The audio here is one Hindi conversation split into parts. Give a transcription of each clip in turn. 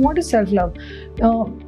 What is self love?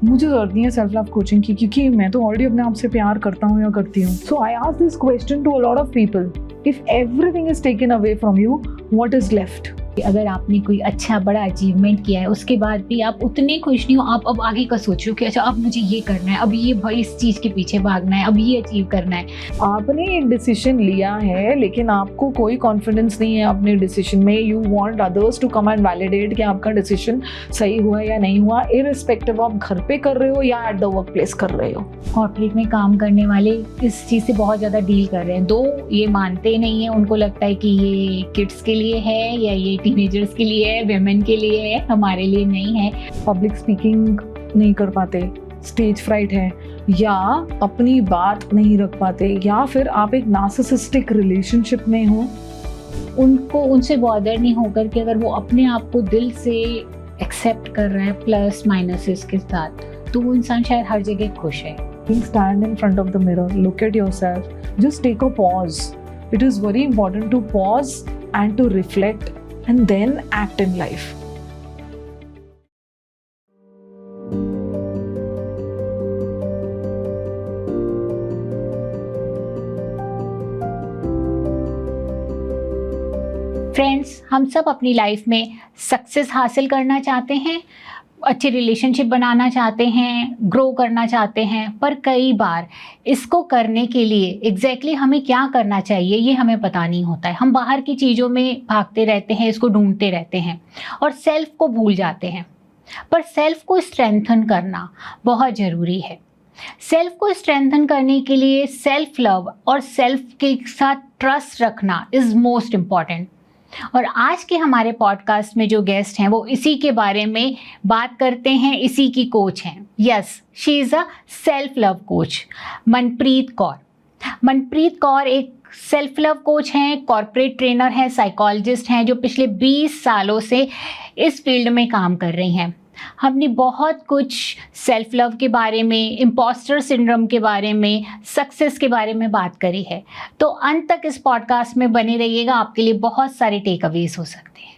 मुझे जरूरत नहीं है सेल्फ लव कोचिंग की, क्योंकि मैं तो ऑलरेडी अपने आप से प्यार करता हूँ या करती हूँ. So I ask this question to a lot of people, if everything is taken away from you, what is left? अगर आपने कोई अच्छा बड़ा अचीवमेंट किया है, उसके बाद भी आप उतने खुश नहीं हो, आप अब आगे का सोचो कि अच्छा अब मुझे ये करना है, अब ये भाई इस चीज़ के पीछे भागना है, अब ये अचीव करना है. आपने एक डिसीजन लिया है लेकिन आपको कोई कॉन्फिडेंस नहीं है अपने डिसीजन में. You want others to come and validate कि आपका डिसीजन सही हुआ या नहीं हुआ, इररिस्पेक्टिव आप घर पे कर रहे हो या एट द वर्क प्लेस कर रहे हो. कॉर्पोरेट में काम करने वाले इस चीज़ से बहुत ज़्यादा डील कर रहे हैं. दो ये मानते नहीं है, उनको लगता है कि ये किड्स के लिए है या ये टीनेजर्स के लिए है, वेमेन के लिए है, हमारे लिए नहीं है. पब्लिक स्पीकिंग नहीं कर पाते, स्टेज फ्राइट है, या अपनी बात नहीं रख पाते, या फिर आप एक नार्सिसिस्टिक रिलेशनशिप में हो. उनको उनसे बॉदर नहीं होकर कि अगर वो अपने आप को दिल से एक्सेप्ट कर रहे हैं प्लस माइनसेस के साथ, तो वो इंसान शायद हर जगह खुश है. Stand in front of the mirror, look at yourself, just take a pause. It is very important to pause and to reflect and then act in life. Friends, हम सब अपनी लाइफ में सक्सेस हासिल करना चाहते हैं, अच्छे रिलेशनशिप बनाना चाहते हैं, ग्रो करना चाहते हैं, पर कई बार इसको करने के लिए एग्जैक्टली हमें क्या करना चाहिए ये हमें पता नहीं होता है. हम बाहर की चीज़ों में भागते रहते हैं, इसको ढूंढते रहते हैं और सेल्फ को भूल जाते हैं. पर सेल्फ को स्ट्रेंथन करना बहुत ज़रूरी है. सेल्फ को स्ट्रेंथन करने के लिए सेल्फ लव और सेल्फ के साथ ट्रस्ट रखना इज़ मोस्ट इम्पॉर्टेंट. और आज के हमारे पॉडकास्ट में जो गेस्ट हैं वो इसी के बारे में बात करते हैं, इसी की कोच हैं. Yes, she is a self love coach, Manpreet Kaur. Manpreet Kaur एक सेल्फ लव कोच हैं, कॉर्पोरेट ट्रेनर हैं, साइकोलॉजिस्ट हैं, जो पिछले 20 सालों से इस फील्ड में काम कर रही हैं. हमने बहुत कुछ सेल्फ लव के बारे में, इम्पोस्टर सिंड्रोम के बारे में, सक्सेस के बारे में बात करी है. तो अंत तक इस पॉडकास्ट में बने रहिएगा, आपके लिए बहुत सारे टेक अवेज हो सकते हैं.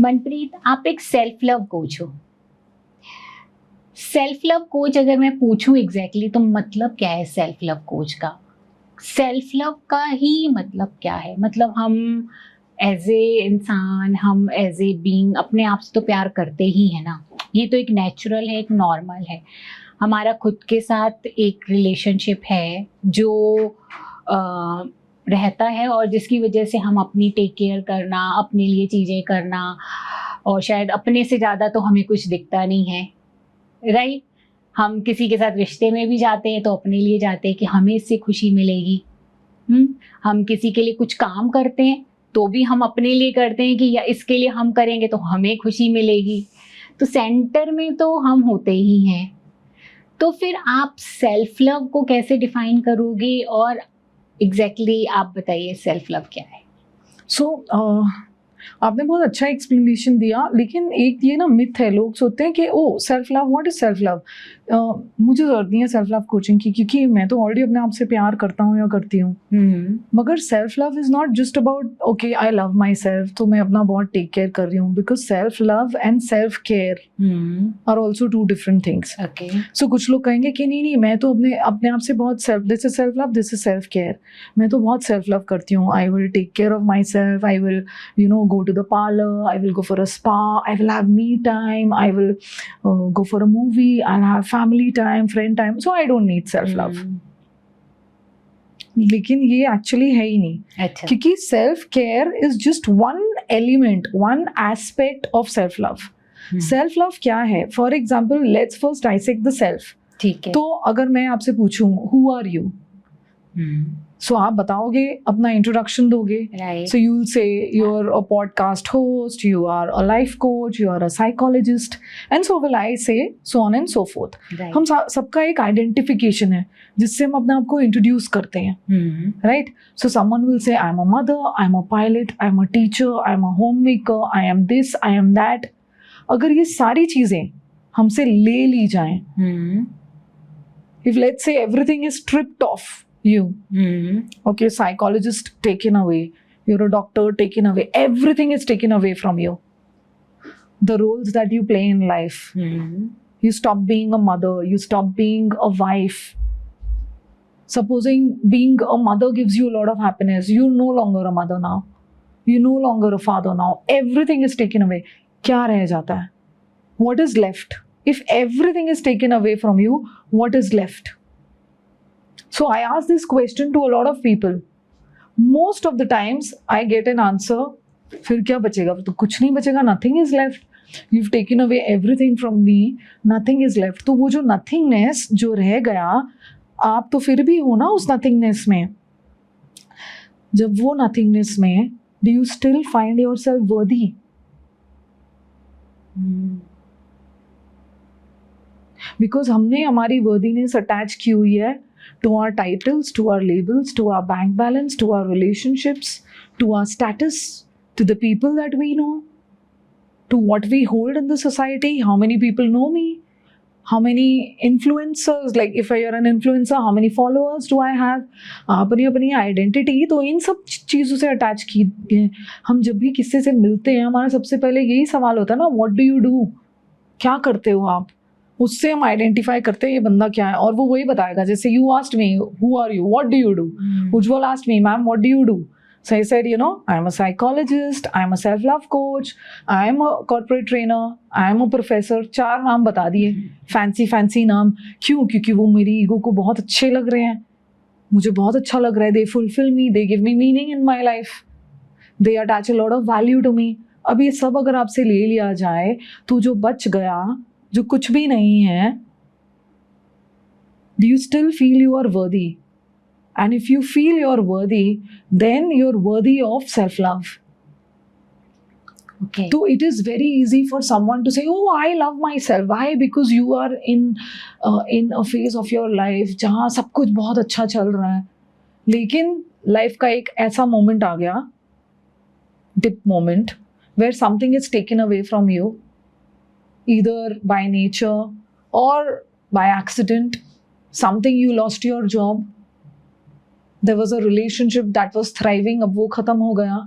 मनप्रीत, आप एक सेल्फ लव कोच हो. सेल्फ लव कोच अगर मैं पूछूं एग्जैक्टली तो मतलब क्या है सेल्फ लव कोच का? सेल्फ लव का ही मतलब क्या है? मतलब हम एज ए इंसान, हम एज ए बीइंग अपने आप से तो प्यार करते ही हैं ना. ये तो एक नेचुरल है, एक नॉर्मल है. हमारा खुद के साथ एक रिलेशनशिप है जो रहता है और जिसकी वजह से हम अपनी टेक केयर करना, अपने लिए चीज़ें करना, और शायद अपने से ज़्यादा तो हमें कुछ दिखता नहीं है, राइट. हम किसी के साथ रिश्ते में भी जाते हैं तो अपने लिए जाते हैं कि हमें इससे खुशी मिलेगी. हम किसी के लिए कुछ काम करते हैं तो भी हम अपने लिए करते हैं कि या इसके लिए हम करेंगे तो हमें खुशी मिलेगी. तो सेंटर में तो हम होते ही हैं. तो फिर आप सेल्फ लव को कैसे डिफाइन करोगे और एग्जैक्टली आप बताइए सेल्फ लव क्या है? सो आपने बहुत अच्छा एक्सप्लेनेशन दिया, लेकिन एक ये ना मिथ है, लोग सोचते हैं कि oh self love, what is self love? मुझे ज़रूरत नहीं है सेल्फ लव कोचिंग की, क्योंकि मैं तो ऑलरेडी अपने आप से प्यार करता हूँ या करती हूँ. मगर self love is not just about okay I love myself, तो मैं अपना बहुत टेक केयर कर रही हूँ. Because self love and self care are also 2 different things. So कुछ लोग कहेंगे कि नहीं मैं तो अपने आप से बहुत this is self love, this is self care. मैं तो बहुत सेल्फ लव करती हूँ. I will take care of myself, I will go to the parlor, I will go for a spa, I will have me time, I will go for a movie, I'll have family time, friend time, so I don't need self love. लेकिन ये एक्चुअली है ही नहीं. अच्छा. क्योंकि self care is just one element, one aspect of self love. Self love क्या है? For example, let's first dissect the self. ठीक है. तो अगर मैं आपसे पूछूं हु आर यू, सो आप बताओगे, अपना इंट्रोडक्शन दोगे. So you will say you are a podcast host, you are a life coach, you are a psychologist, and so will I say so on and so forth. हम सबका एक आइडेंटिफिकेशन है जिससे हम अपने आप को इंट्रोड्यूस करते हैं, right. So someone will say I am a mother, I am a pilot, I am a teacher, I am a homemaker, I am this, I am that. अगर ये सारी चीजें हमसे ले ली जाएं, if let's say everything is stripped off you, okay, psychologist taken away, you're a doctor taken away, everything is taken away from you, the roles that you play in life. You stop being a mother, you stop being a wife. Supposing being a mother gives you a lot of happiness, you're no longer a mother now, you're no longer a father now, everything is taken away. क्या रह जाता है? What is left? If everything is taken away from you, what is left? So I ask this question to a lot of people. Most of the times I get an answer, फिर क्या बचेगा? तो कुछ नहीं बचेगा, nothing is left. You've taken away everything from me, nothing is left. तो वो जो nothingness जो रह गया, आप तो फिर भी हो ना उस nothingness में. जब वो nothingness में, do you still find yourself worthy? Because हमने हमारी worthiness attach की हुई है to our titles, to our labels, to our bank balance, to our relationships, to our status, to the people that we know, to what we hold in the society. How many people know me? How many influencers, like if I are an influencer, how many followers do I have? अपनी अपनी आइडेंटिटी तो इन सब चीज़ों से अटैच की है. हम जब भी किसी से मिलते हैं, हमारा सबसे पहले यही सवाल होता है ना, व्हाट डू यू डू? क्या करते हो आप? उससे हम आइडेंटिफाई करते हैं ये बंदा क्या है, और वो वही बताएगा. जैसे you asked me who are you, what do you do. Ujjwal asked me ma'am what do you do. So I said, I am a psychologist, I am a self-love coach, I am a corporate trainer, I am a professor. 4 नाम बता दिए, फैंसी नाम. क्यों? क्योंकि वो मेरी ईगो को बहुत अच्छे लग रहे हैं, मुझे बहुत अच्छा लग रहा है. They fulfill me, they give me meaning in my life, they attach a lot of value to me. अब ये सब अगर आपसे ले लिया जाए तो जो बच गया, जो कुछ भी नहीं है, do you still feel you are worthy? And if you feel you're worthy, then you're worthy of self-love. Okay. So it is very easy for someone to say, "Oh, I love myself." Why? Because you are in a phase of your life जहाँ सब कुछ बहुत अच्छा चल रहा है, लेकिन life का एक ऐसा moment आ गया, dip moment, where something is taken away from you, either by nature or by accident. Something you lost your job. There was a relationship that was thriving, अब वो ख़त्म हो गया.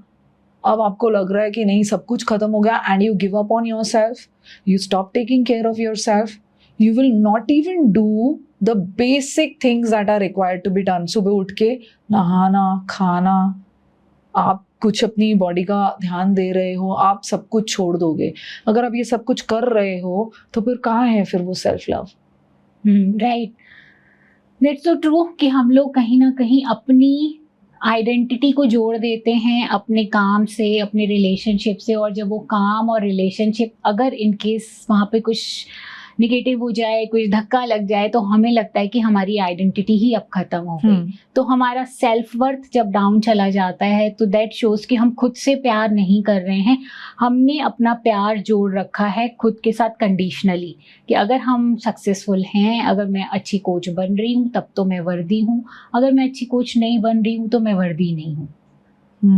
अब आपको लग रहा है कि नहीं सब कुछ ख़त्म हो गया, and you give up on yourself. You stop taking care of yourself. You will not even do the basic things that are required to be done. सुबह उठ के नहाना, खाना, आप कुछ अपनी बॉडी का ध्यान दे रहे हो, आप सब कुछ छोड़ दोगे. अगर आप ये सब कुछ कर रहे हो तो फिर कहाँ है फिर वो self love? Right, that's so true कि हम लोग कहीं ना कहीं अपनी आइडेंटिटी को जोड़ देते हैं अपने काम से, अपने रिलेशनशिप से, और जब वो काम और रिलेशनशिप अगर इन केस वहाँ पे कुछ निगेटिव हो जाए, कुछ धक्का लग जाए, तो हमें लगता है कि हमारी आइडेंटिटी ही अब खत्म हो गई. तो हमारा सेल्फ वर्थ जब डाउन चला जाता है तो दैट शोज कि हम खुद से प्यार नहीं कर रहे हैं. हमने अपना प्यार जोड़ रखा है खुद के साथ कंडीशनली, कि अगर हम सक्सेसफुल हैं, अगर मैं अच्छी कोच बन रही हूँ तब तो मैं वर्दी हूँ, अगर मैं अच्छी कोच नहीं बन रही हूँ तो मैं वर्दी नहीं हूँ.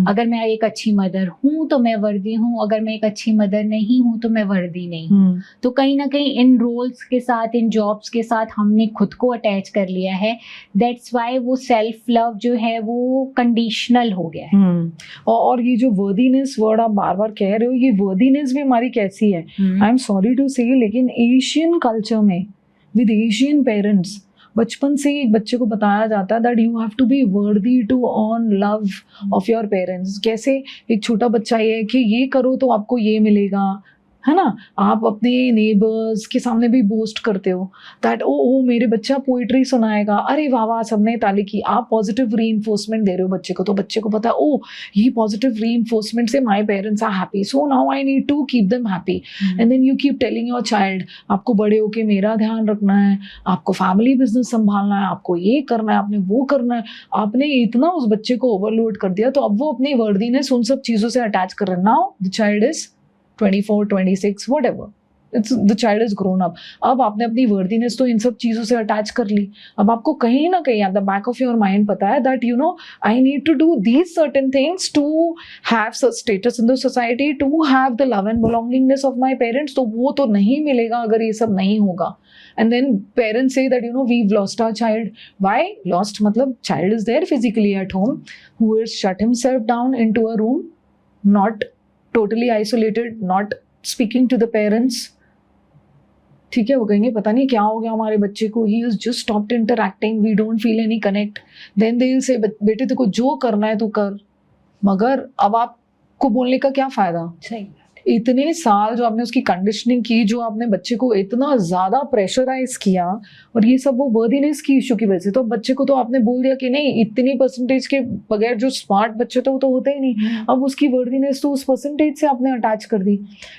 अगर मैं एक अच्छी मदर हूँ तो मैं वर्दी हूँ, अगर मैं एक अच्छी मदर नहीं हूँ तो मैं वर्दी नहीं हूँ. तो कहीं ना कहीं इन रोल्स के साथ, इन जॉब्स के साथ हमने खुद को अटैच कर लिया है. दैट्स वाई वो सेल्फ लव जो है वो कंडीशनल हो गया है. और ये जो वर्दीनेस वर्ड आप बार बार कह रहे हो, ये वर्दीनेस भी हमारी कैसी है? I am sorry to say, लेकिन एशियन कल्चर में विद एशियन पेरेंट्स बचपन से एक बच्चे को बताया जाता है that you have to be worthy to earn love of your parents. कैसे? एक छोटा बच्चा ये है कि ये करो तो आपको ये मिलेगा, है ना. आप अपने नेबर्स के सामने भी बोस्ट करते हो दैट ओ मेरे बच्चा पोइट्री सुनाएगा, अरे वाह वाह सबने ताली की. आप पॉजिटिव रीइंफोर्समेंट दे रहे हो बच्चे को, तो बच्चे को पता है ओ ये पॉजिटिव रीइंफोर्समेंट से my parents are happy, so now I need to keep them happy. And then you keep telling your child आपको बड़े होके मेरा ध्यान रखना है, आपको फैमिली बिजनेस संभालना है, आपको ये करना है, आपने वो करना है. आपने इतना उस बच्चे को ओवरलोड कर दिया, तो अब वो अपनी वर्दीनेस उन सब चीज़ों से अटैच कर रहे हैं. Now the child is 24, 26, whatever. The child is grown up. अब आपने अपनी वर्दीनेस तो इन सब चीज़ों से अटैच कर ली. अब आपको कहीं ना कहीं at the back of your mind पता है that I need to do these certain things to have such status in the society, to have the love and belongingness of my parents. तो वो तो नहीं मिलेगा अगर ये सब नहीं होगा. And then parents say that we've lost our child. Why? Lost मतलब child is there physically at home, who has shut himself down into a room, not totally isolated, not speaking to the parents. ठीक है, वो कहेंगे पता नहीं क्या हो गया हमारे बच्चे को, he has just stopped interacting, we don't feel any connect. Then they will say बेटे तेरे को जो करना है तू कर, मगर अब आपको बोलने का क्या फायदा? सही। इतने साल जो आपने उसकी कंडीशनिंग की, जो आपने बच्चे को इतना ज्यादा प्रेशराइज किया, और ये सब वो वर्दीनेस की इशू की वजह से, तो बच्चे को तो आपने बोल दिया कि नहीं, इतनी परसेंटेज के बगैर जो स्मार्ट बच्चे थे वो तो होते ही नहीं। अब उसकी वर्दीनेस तो उस परसेंटेज से आपने अटैच कर दी।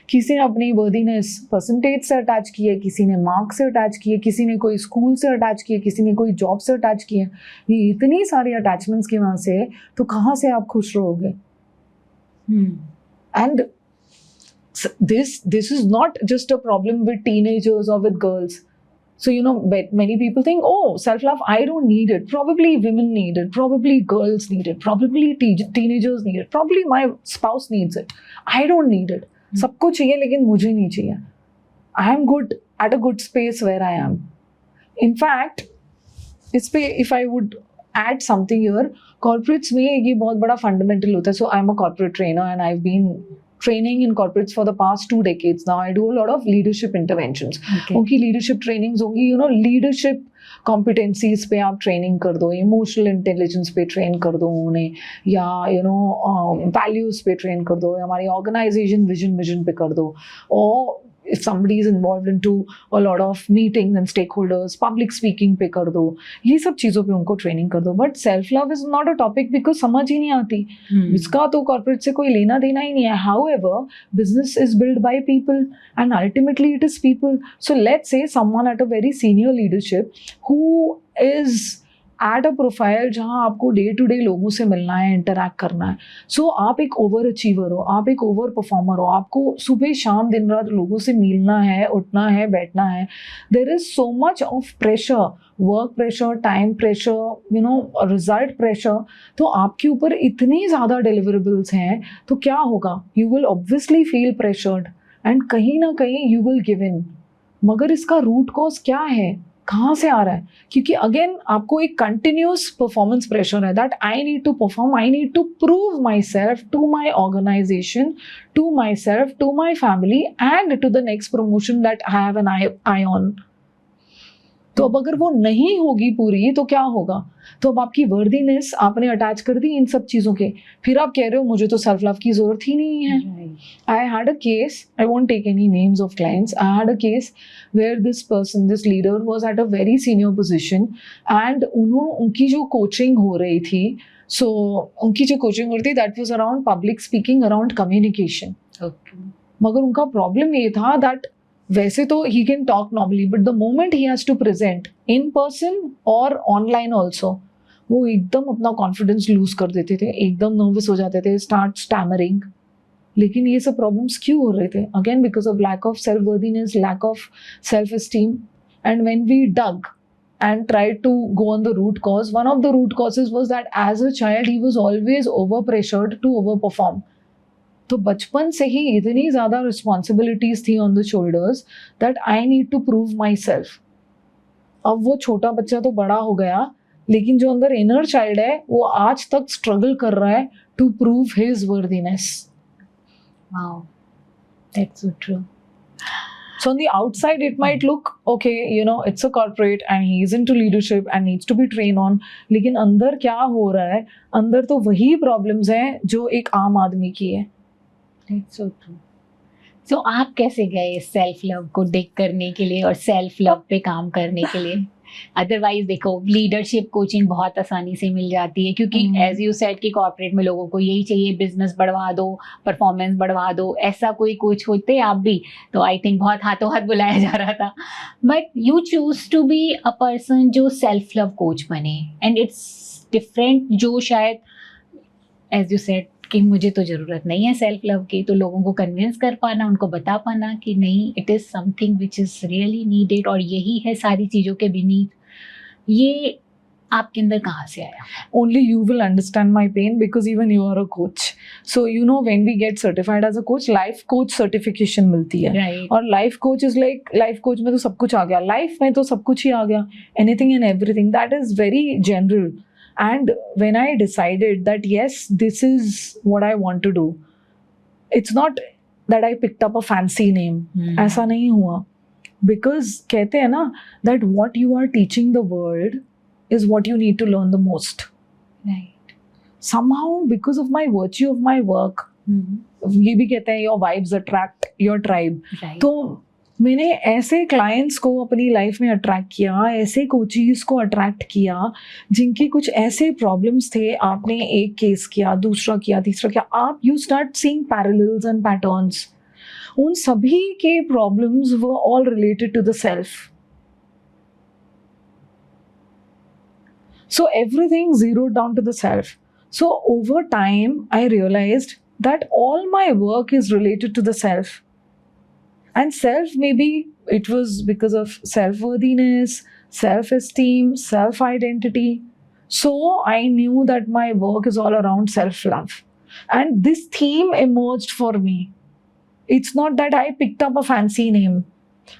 किसी ने अपनी वर्दीनेस परसेंटेज से अटैच की है, किसी ने मार्क्स से अटैच की है, किसी ने कोई स्कूल से अटैच की है, किसी ने कोई जॉब से अटैच की है। ये इतनी सारी अटैचमेंट्स की वजह से तो कहाँ से आप खुश रहोगे? And this is not just a problem with teenagers or with girls. So many people think, oh, self-love, I don't need it. Probably women need it, probably girls need it, probably teenagers need it, probably my spouse needs it. I don't need it. सबको चाहिए लेकिन मुझे नहीं चाहिए. I am good at a good space where I am. In fact, if I would add something here, corporates में ये बहुत बड़ा fundamental होता है. So I'm a corporate trainer and I've been training in corporates for the past 2 decades now. I do a lot of leadership interventions. उनकी leadership trainings होंगी, leadership competencies पे आप training कर दो, emotional intelligence पे train कर दो उन्हें, या values पे train कर दो, या हमारी organization vision पे कर दो, और if somebody is involved into a lot of meetings and stakeholders, public speaking पे कर दो, ये सब चीज़ों पे उनको ट्रेनिंग कर दो. But self love is not a topic because समझ ही नहीं आती. इसका तो कॉर्पोरेट से कोई लेना देना ही नहीं है. However, business is build by people and ultimately it is people. So let's say someone eight a very senior leadership who is at a profile जहाँ आपको डे टू डे लोगों से मिलना है, इंटरैक्ट करना है. सो आप एक ओवर अचीवर हो, आप एक ओवर परफॉर्मर हो, आपको सुबह शाम दिन रात लोगों से मिलना है, उठना है, बैठना है. There is so much of pressure, work pressure, time pressure, result pressure. तो आपके ऊपर इतनी ज़्यादा डिलीवरेबल्स हैं, तो क्या होगा? You will obviously feel pressured and कहीं ना कहीं यू विल गिव इन. मगर इसका रूट कॉज क्या है? कहाँ से आ रहा है? क्योंकि अगेन आपको एक कंटिन्यूस परफॉर्मेंस प्रेशर है, that I need to perform, I need to prove myself to my organisation, to myself, to my family and to the next promotion that I have an eye on. तो अब अगर वो नहीं होगी पूरी तो क्या होगा? तो अब आपकी वर्दीनेस आपने अटैच कर दी इन सब चीज़ों के, फिर आप कह रहे हो मुझे तो सेल्फ लव की ज़रूरत ही नहीं है. I had a case, I won't take any names of clients, I had a case where this person, this leader was at a very senior position and उनकी जो कोचिंग हो रही थी, सो उनकी जो कोचिंग हो रही थी that was around public speaking, around communication. मगर उनका प्रॉब्लम ये था दैट वैसे तो he can talk normally, but the moment he has to present in person or online also, वो एकदम अपना कॉन्फिडेंस लूज कर देते थे, एकदम नर्वस हो जाते थे, स्टार्ट स्टैमरिंग. लेकिन ये सब प्रॉब्लम्स क्यों हो रहे थे? Again because of lack of self worthiness, lack of self esteem. And when we dug and tried to go on the root cause, one of the root causes was that as a child he was always over pressured to overperform. तो बचपन से ही इतनी ज़्यादा रिस्पॉन्सिबिलिटीज थी on the shoulders that I need to prove myself. अब वो छोटा बच्चा तो बड़ा हो गया, लेकिन जो अंदर इनर चाइल्ड है वो आज तक स्ट्रगल कर रहा है to prove his worthiness. Wow, that's so true. So on the outside it might look okay, it's a corporate and he's into leadership and needs to be trained on, लेकिन अंदर क्या हो रहा है? अंदर तो वही प्रॉब्लम्स हैं जो एक आम आदमी की है. That's so true. So आप कैसे गए सेल्फ लव को डिग करने के लिए और सेल्फ लव पे काम करने के लिए? अदरवाइज देखो, लीडरशिप कोचिंग बहुत आसानी से मिल जाती है, क्योंकि एज यू सेड कि कॉर्पोरेट में लोगों को यही चाहिए, बिजनेस बढ़वा दो, परफॉर्मेंस बढ़वा दो. ऐसा कोई कोच होते आप भी तो आई थिंक बहुत हाथों हाथ बुलाया जा रहा था. But you choose to be a person जो सेल्फ लव कोच बने, एंड इट्स डिफरेंट. जो शायद एज यू सेड कि मुझे तो ज़रूरत नहीं है सेल्फ लव की, तो लोगों को कन्विंस कर पाना, उनको बता पाना कि नहीं, it is something which is really needed, और यही है सारी चीज़ों के बीनीथ. ये आपके अंदर कहाँ से आया? Only you will understand my pain because even you are a coach. So when we get certified as a coach, life coach certification मिलती है. Right. और life coach is like, life coach में तो सब कुछ आ गया, life में तो सब कुछ ही आ गया, anything and everything. That is very general. And when I decided that yes, this is what I want to do, it's not that I picked up a fancy name. ऐसा नहीं हुआ. Because कहते हैं ना that what you are teaching the world is what you need to learn the most. Right. Somehow because of my virtue of my work, ये भी कहते हैं your vibes attract your tribe. Right. तो मैंने ऐसे क्लाइंट्स को अपनी लाइफ में अट्रैक्ट किया, ऐसे कोचीज को अट्रैक्ट किया जिनकी कुछ ऐसे प्रॉब्लम्स थे. आपने एक केस किया, दूसरा किया, तीसरा किया, आप you start seeing parallels and patterns. उन सभी के problems were all related to the self. So everything zeroed down to the self. So over time, I realized that all my work is related to the self. And self, maybe it was because of self-worthiness, self-esteem, self-identity. So I knew that my work is all around self-love. And this theme emerged for me. It's not that I picked up a fancy name.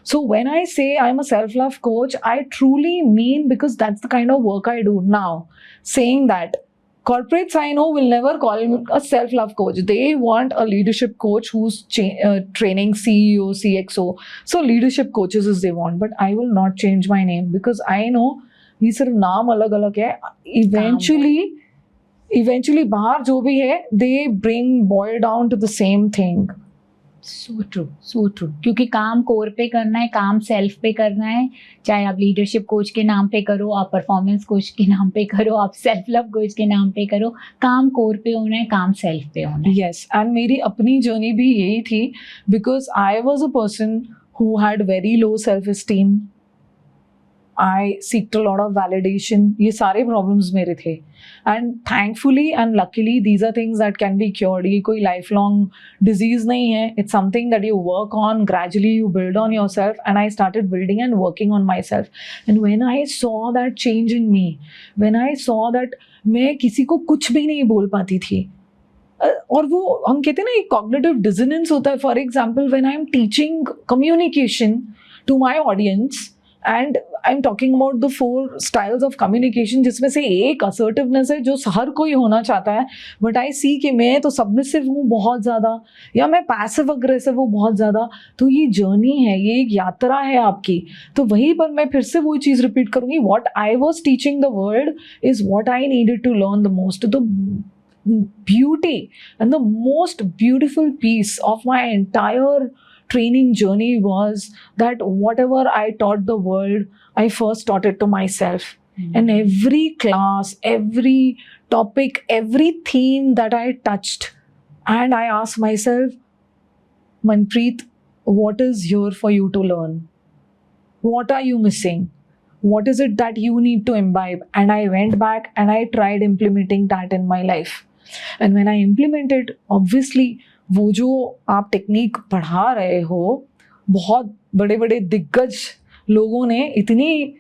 So when I say I'm a self-love coach, I truly mean, because that's the kind of work I do now. Saying that corporates I know will never call me a self-love coach. They want a leadership coach who's training CEO, CXO. So leadership coaches is they want. But I will not change my name because I know ये सिर्फ नाम अलग अलग है. Eventually बाहर जो भी है, they boil down to the same thing. So true. क्योंकि काम कोर पे करना है, काम सेल्फ पे करना है. चाहे आप लीडरशिप कोच के नाम पे करो, आप परफॉर्मेंस कोच के नाम पे करो, आप सेल्फ लव कोच के नाम पे करो, काम कोर पे होना है, काम सेल्फ पे होना है. यस, एंड मेरी अपनी जर्नी भी यही थी. Because I was a person who had very low self esteem. I seeked a lot of validation. ये सारे problems मेरे थे. And thankfully and luckily these are things that can be cured. ये कोई lifelong disease नहीं है. It's something that you work on, gradually you build on yourself. And I started building and working on myself. And when I saw that change in me, when I saw that मैं किसी को कुछ भी नहीं बोल पाती थी, और वो हम कहते हैं ना एक cognitive dissonance होता है. For example, when I'm teaching communication to my audience, and I'm talking about the 4 styles of communication, जिसमें से एक assertiveness है जो हर कोई होना चाहता है. But I see कि मैं तो submissive हूँ बहुत ज़्यादा, या मैं passive aggressive हूँ बहुत ज़्यादा. तो ये journey है, ये एक यात्रा है आपकी. तो वहीं पर मैं फिर से वही चीज़ repeat करूँगी. What I was teaching the world is what I needed to learn the most. The beauty and the most beautiful piece of my entire training journey was that whatever I taught the world, I first taught it to myself. And every class, every topic, every theme that I touched, and I asked myself, Manpreet, what is here for you to learn? What are you missing? What is it that you need to imbibe? And I went back and I tried implementing that in my life. And when I implemented, obviously, वो जो आप टेक्निक पढ़ा रहे हो, बहुत बड़े बड़े दिग्गज लोगों ने इतनी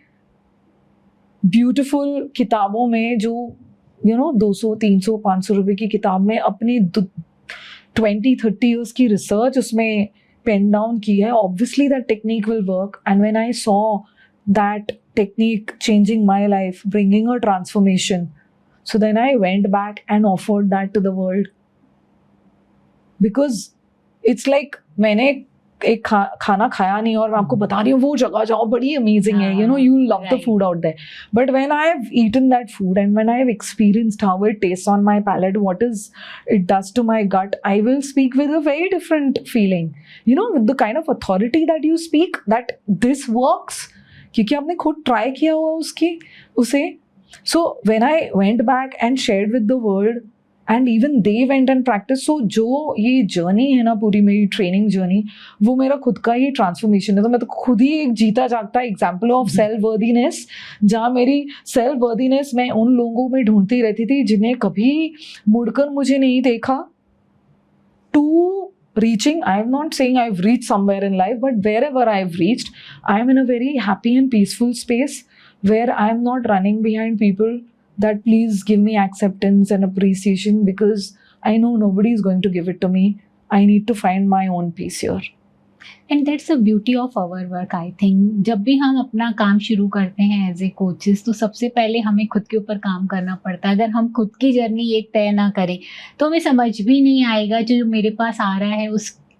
ब्यूटीफुल किताबों में, जो 200, 300, 500 रुपए की किताब में अपनी 20-30 years की रिसर्च उसमें पेन डाउन की है, obviously that technique will work. And when I saw that technique changing my life, bringing a transformation, so then I went back and offered that to the world. Because it's like मैंने एक खाना खाया नहीं और मैं आपको बता रही हूँ वो जगह जाओ, बड़ी अमेजिंग है, you love the food out there. But when I have eaten that food and when I have experienced how it tastes on my palate, what it does to my gut, I will speak with a very different feeling. With the kind of authority that you speak, that this works, क्योंकि आपने खुद try किया हुआ उसे. So when I went back and shared with the world, and even they went and practiced, so जो ये जर्नी है ना पूरी मेरी ट्रेनिंग जर्नी, वो मेरा खुद का ही ट्रांसफॉर्मेशन है. तो मैं तो खुद ही एक जीता जागता एग्जाम्पल ऑफ सेल्फ वर्दीनेस, जहाँ मेरी सेल्फ वर्दीनेस मैं उन लोगों में ढूंढती रहती थी जिन्हें कभी मुड़कर मुझे नहीं देखा, to reaching, I'm not saying I've reached somewhere in life, but wherever I've reached, I'm in a very happy and peaceful space where I'm not running behind people that please give me acceptance and appreciation, because I know nobody is going to give it to me. I need to find my own peace here. And that's the beauty of our work, I think. जब भी हम अपना काम शुरू करते हैं एज ए कोचेस, तो सबसे पहले हमें खुद के ऊपर काम करना पड़ता है. अगर हम खुद की जर्नी एक तय ना करें तो हमें समझ भी नहीं आएगा जो मेरे पास आ रहा है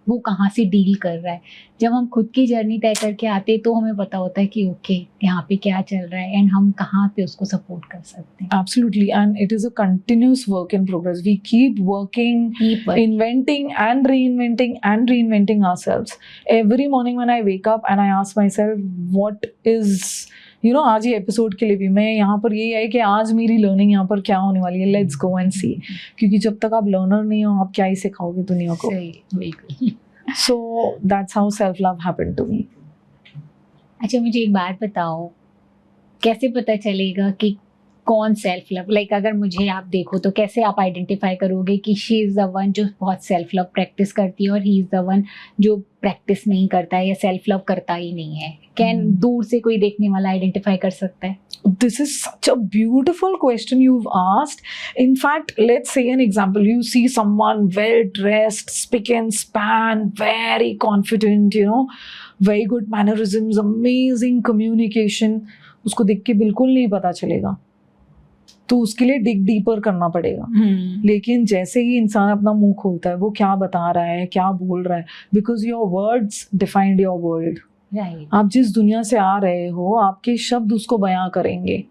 वो कहाँ से डील कर रहा है। जब हम खुद की जर्नी तय करके आते हैं तो हमें पता होता है कि ओके यहाँ पे क्या चल रहा है एंड हम कहाँ पे उसको सपोर्ट कर सकते हैं। Absolutely, and it is a continuous work in progress. We keep working, Keep working. inventing and reinventing ourselves. Every morning when I wake up and I ask myself, what is, आज ये एपिसोड के लिए भी मैं यहाँ पर यही है कि आज मेरी लर्निंग यहाँ पर क्या होने वाली है, लेट्स गो एंड सी। क्योंकि जब तक आप लर्नर नहीं हो, आप क्या ही सिखाओगे दुनिया को। सही, बिल्कुल। So that's how self-love happened to me. अच्छा, मुझे एक बात बताओ, कैसे पता चलेगा कि कौन सेल्फ लव, लाइक अगर मुझे आप देखो तो कैसे आप आइडेंटिफाई करोगे कि शी इज़ द वन जो बहुत सेल्फ लव प्रैक्टिस करती है और ही इज़ द वन जो प्रैक्टिस नहीं करता है या सेल्फ लव करता ही नहीं है? कैन दूर से कोई देखने वाला आइडेंटिफाई कर सकता है? This is such a beautiful question you've asked. In fact, let's say an example. You see someone well dressed, spick and span, very confident, very good mannerisms, amazing communication. उसको देख के बिल्कुल नहीं पता चलेगा, तो उसके लिए डिग डीपर करना पड़ेगा। लेकिन जैसे ही इंसान अपना मुंह खोलता है, वो क्या बता रहा है, क्या बोल रहा है, because your words defined your world. आप जिस दुनिया से आ रहे हो, आपके शब्द उसको बयां करेंगे।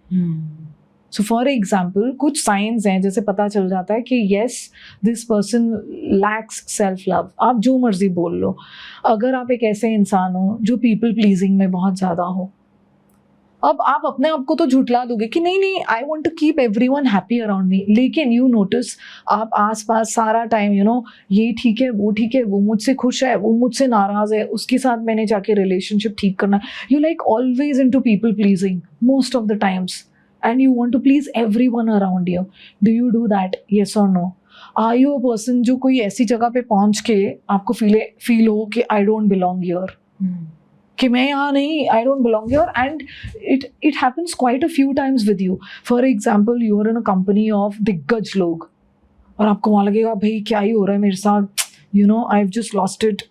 सो फॉर एग्जाम्पल, कुछ साइंस हैं जैसे पता चल जाता है कि yes, this person lakhs self love. आप जो मर्जी बोल लो, अगर आप एक ऐसे इंसान हो जो पीपल प्लीजिंग में बहुत ज़्यादा हो, अब आप अपने आप को तो झुठला दोगे कि नहीं, I want to keep everyone happy around me. लेकिन यू नोटिस आप आसपास सारा टाइम ये ठीक है, वो मुझसे खुश है, वो मुझसे नाराज है, उसके साथ मैंने जाके रिलेशनशिप ठीक करना। You like always into people pleasing most of the times and you want to please everyone around you. Do you do that? Yes or no? Are you a person जो कोई ऐसी जगह पे पहुंच के आपको फील हो कि आई डोंट बिलोंग हियर, कि मैं यहाँ नहीं, I don't belong here, and it happens quite a few times with you. For example, you are in a company of दिग्गज लोग और आपको वहाँ लगेगा भाई क्या ही हो रहा है मेरे साथ, I have just lost it.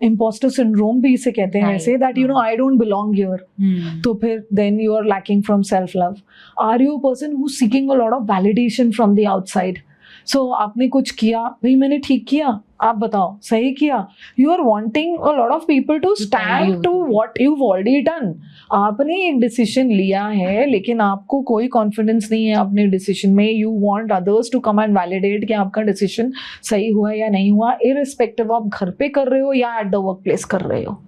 Imposter syndrome भी इसे कहते हैं वैसे, that I don't belong here. तो फिर then you are lacking from self love. Are you a person who seeking a lot of validation from the outside? So आपने कुछ किया, भाई मैंने ठीक किया, आप बताओ सही किया। You are wanting a lot of people to stand to what you already done. आपने एक डिसीजन लिया है लेकिन आपको कोई कॉन्फिडेंस नहीं है अपने डिसीजन में। You want others to come and validate कि आपका डिसीजन सही हुआ या नहीं हुआ, इररिस्पेक्टिव आप घर पे कर रहे हो या एट द वर्क प्लेस कर रहे हो।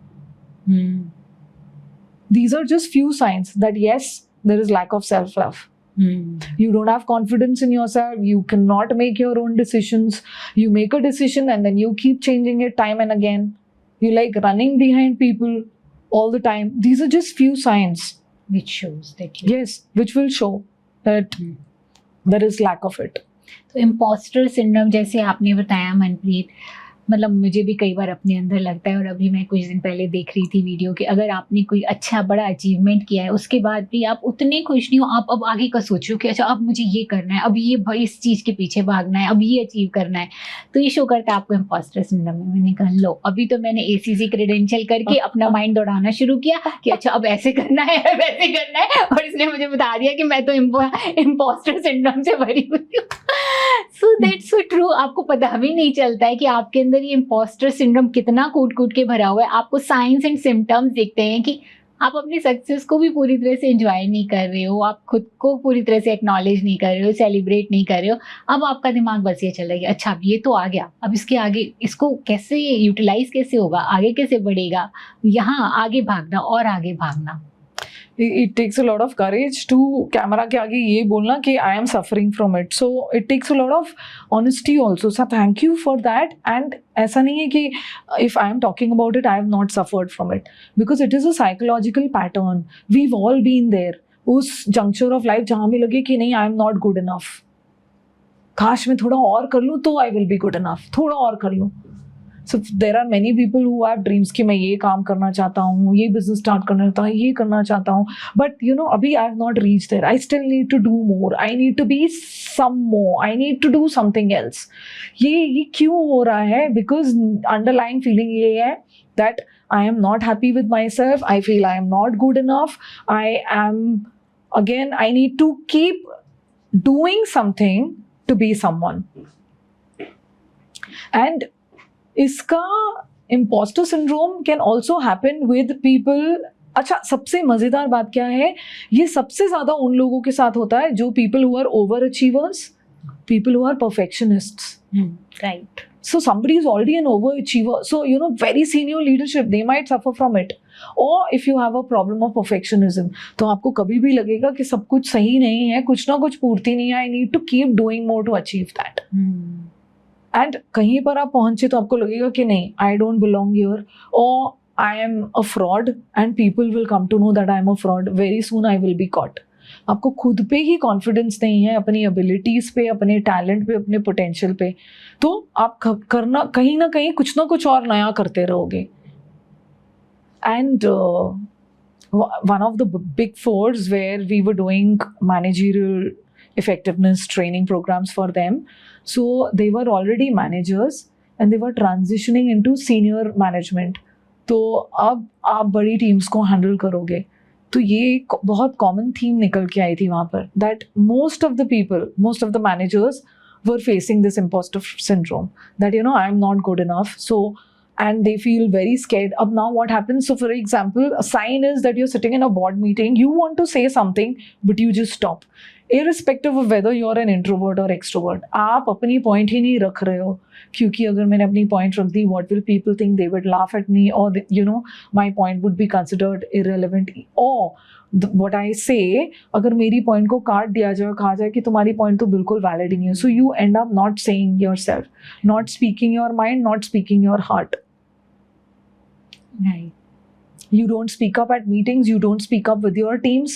These are just few signs that yes, there is lack of self-love. You don't have confidence in yourself. You cannot make your own decisions. You make a decision and then you keep changing it time and again. You like running behind people all the time. These are just few signs which shows that you... Yes, which will show that there is lack of it. तो इम्पोस्टर सिंड्रोम जैसे आपने बताया मनप्रीत, मतलब मुझे भी कई बार अपने अंदर लगता है, और अभी मैं कुछ दिन पहले देख रही थी वीडियो कि अगर आपने कोई अच्छा बड़ा अचीवमेंट किया है उसके बाद भी आप उतने खुश नहीं हो, आप अब आगे का सोचो कि अच्छा अब मुझे ये करना है, अब ये भाई इस चीज़ के पीछे भागना है, अब ये अचीव करना है, तो ये शो करता है आपको इम्पोस्टर सिंड्रोम में। मैंने कहा लो, अभी तो मैंने ACC क्रेडेंशियल करके अपना माइंड दौड़ाना शुरू किया कि अच्छा अब ऐसे करना है, वैसे करना है, और इसने मुझे बता दिया कि मैं तो इम्पोस्टर सिंड्रोम से भरी हुई हूँ। So that's so true. आपको पता भी नहीं चलता है कि आपके अंदर ये इम्पोस्टर सिंड्रोम कितना कूट के भरा हुआ है। आपको साइंस एंड सिम्टम्स दिखते हैं कि आप अपनी सक्सेस को भी पूरी तरह से एंजॉय नहीं कर रहे हो, आप खुद को पूरी तरह से एक्नॉलेज नहीं कर रहे हो, सेलिब्रेट नहीं कर रहे हो। अब आपका दिमाग बस ये चल रहा है कि अच्छा अब ये तो आ गया, अब इसके आगे इसको कैसे यूटिलाइज कैसे होगा, आगे कैसे बढ़ेगा, यहाँ आगे भागना और आगे भागना। It takes a lot of courage to camera के आगे ये बोलना कि I am suffering from it. So it takes a lot of honesty also. So thank you for that. And ऐसा नहीं है कि if I am talking about it, I have not suffered from it. Because it is a psychological pattern. We've all been there. उस juncture of life जहाँ भी लगे कि नहीं I am not good enough. काश मैं थोड़ा और कर लूँ तो I will be good enough. थोड़ा और कर लूँ. So there are many people who have dreams कि मैं ये काम करना चाहता हूँ, ये business start करना चाहता हूँ, ये करना चाहता हूँ, but अभी I have not reached there. I still need to do more. I need to be some more. I need to do something else. ये क्यों हो रहा है? Because underlying feeling ये है that I am not happy with myself. I feel I am not good enough. I need to keep doing something to be someone. And इसका impostor syndrome can also happen with people. अच्छा, सबसे मजेदार बात क्या है, ये सबसे ज्यादा उन लोगों के साथ होता है जो people who are overachievers, people who are perfectionists. Right. So somebody is already an overachiever. So, very senior leadership, they might suffer from it. Or if you have a problem of perfectionism, तो आपको कभी भी लगेगा कि सब कुछ सही नहीं है, कुछ ना कुछ पूर्ति नहीं है, I need to keep doing more to achieve that. And कहीं पर आप पहुंचे तो आपको लगेगा कि नहीं, I don't belong here, or I am a fraud and people will come to know that I am a fraud. Very soon I will be caught. आपको खुद पे ही कॉन्फिडेंस नहीं है, अपनी एबिलिटीज पे, अपने टैलेंट पे, अपने पोटेंशियल पे, तो आप करना कहीं ना कहीं कुछ ना कुछ और नया करते रहोगे. And one of the big fours where we were doing managerial effectiveness training programs for them, so they were already managers and they were transitioning into senior management. तो अब आप बड़ी टीम्स को हैंडल करोगे, तो ये एक बहुत कॉमन थीम निकल के आई थी वहाँ पर, that most of the people, most of the managers were facing this impostor syndrome, that I am not good enough, so and they feel very scared. Ab now what happens, so for example, a sign is that you're sitting in a board meeting, you want to say something but you just stop, irrespective of whether you're an introvert or extrovert. आप अपनी point ही नहीं रख रहे हो, क्योंकि अगर मैंने अपनी point रख दी, what will people think, they would laugh at me, or my point would be considered irrelevant, or what I say, अगर मेरी point को काट दिया जाए, कहा जाए कि तुम्हारी point तो बिल्कुल valid ही नहीं है, so you end up not saying yourself, not speaking your mind, not speaking your heart. Right. You don't speak up at meetings, you don't speak up with your teams,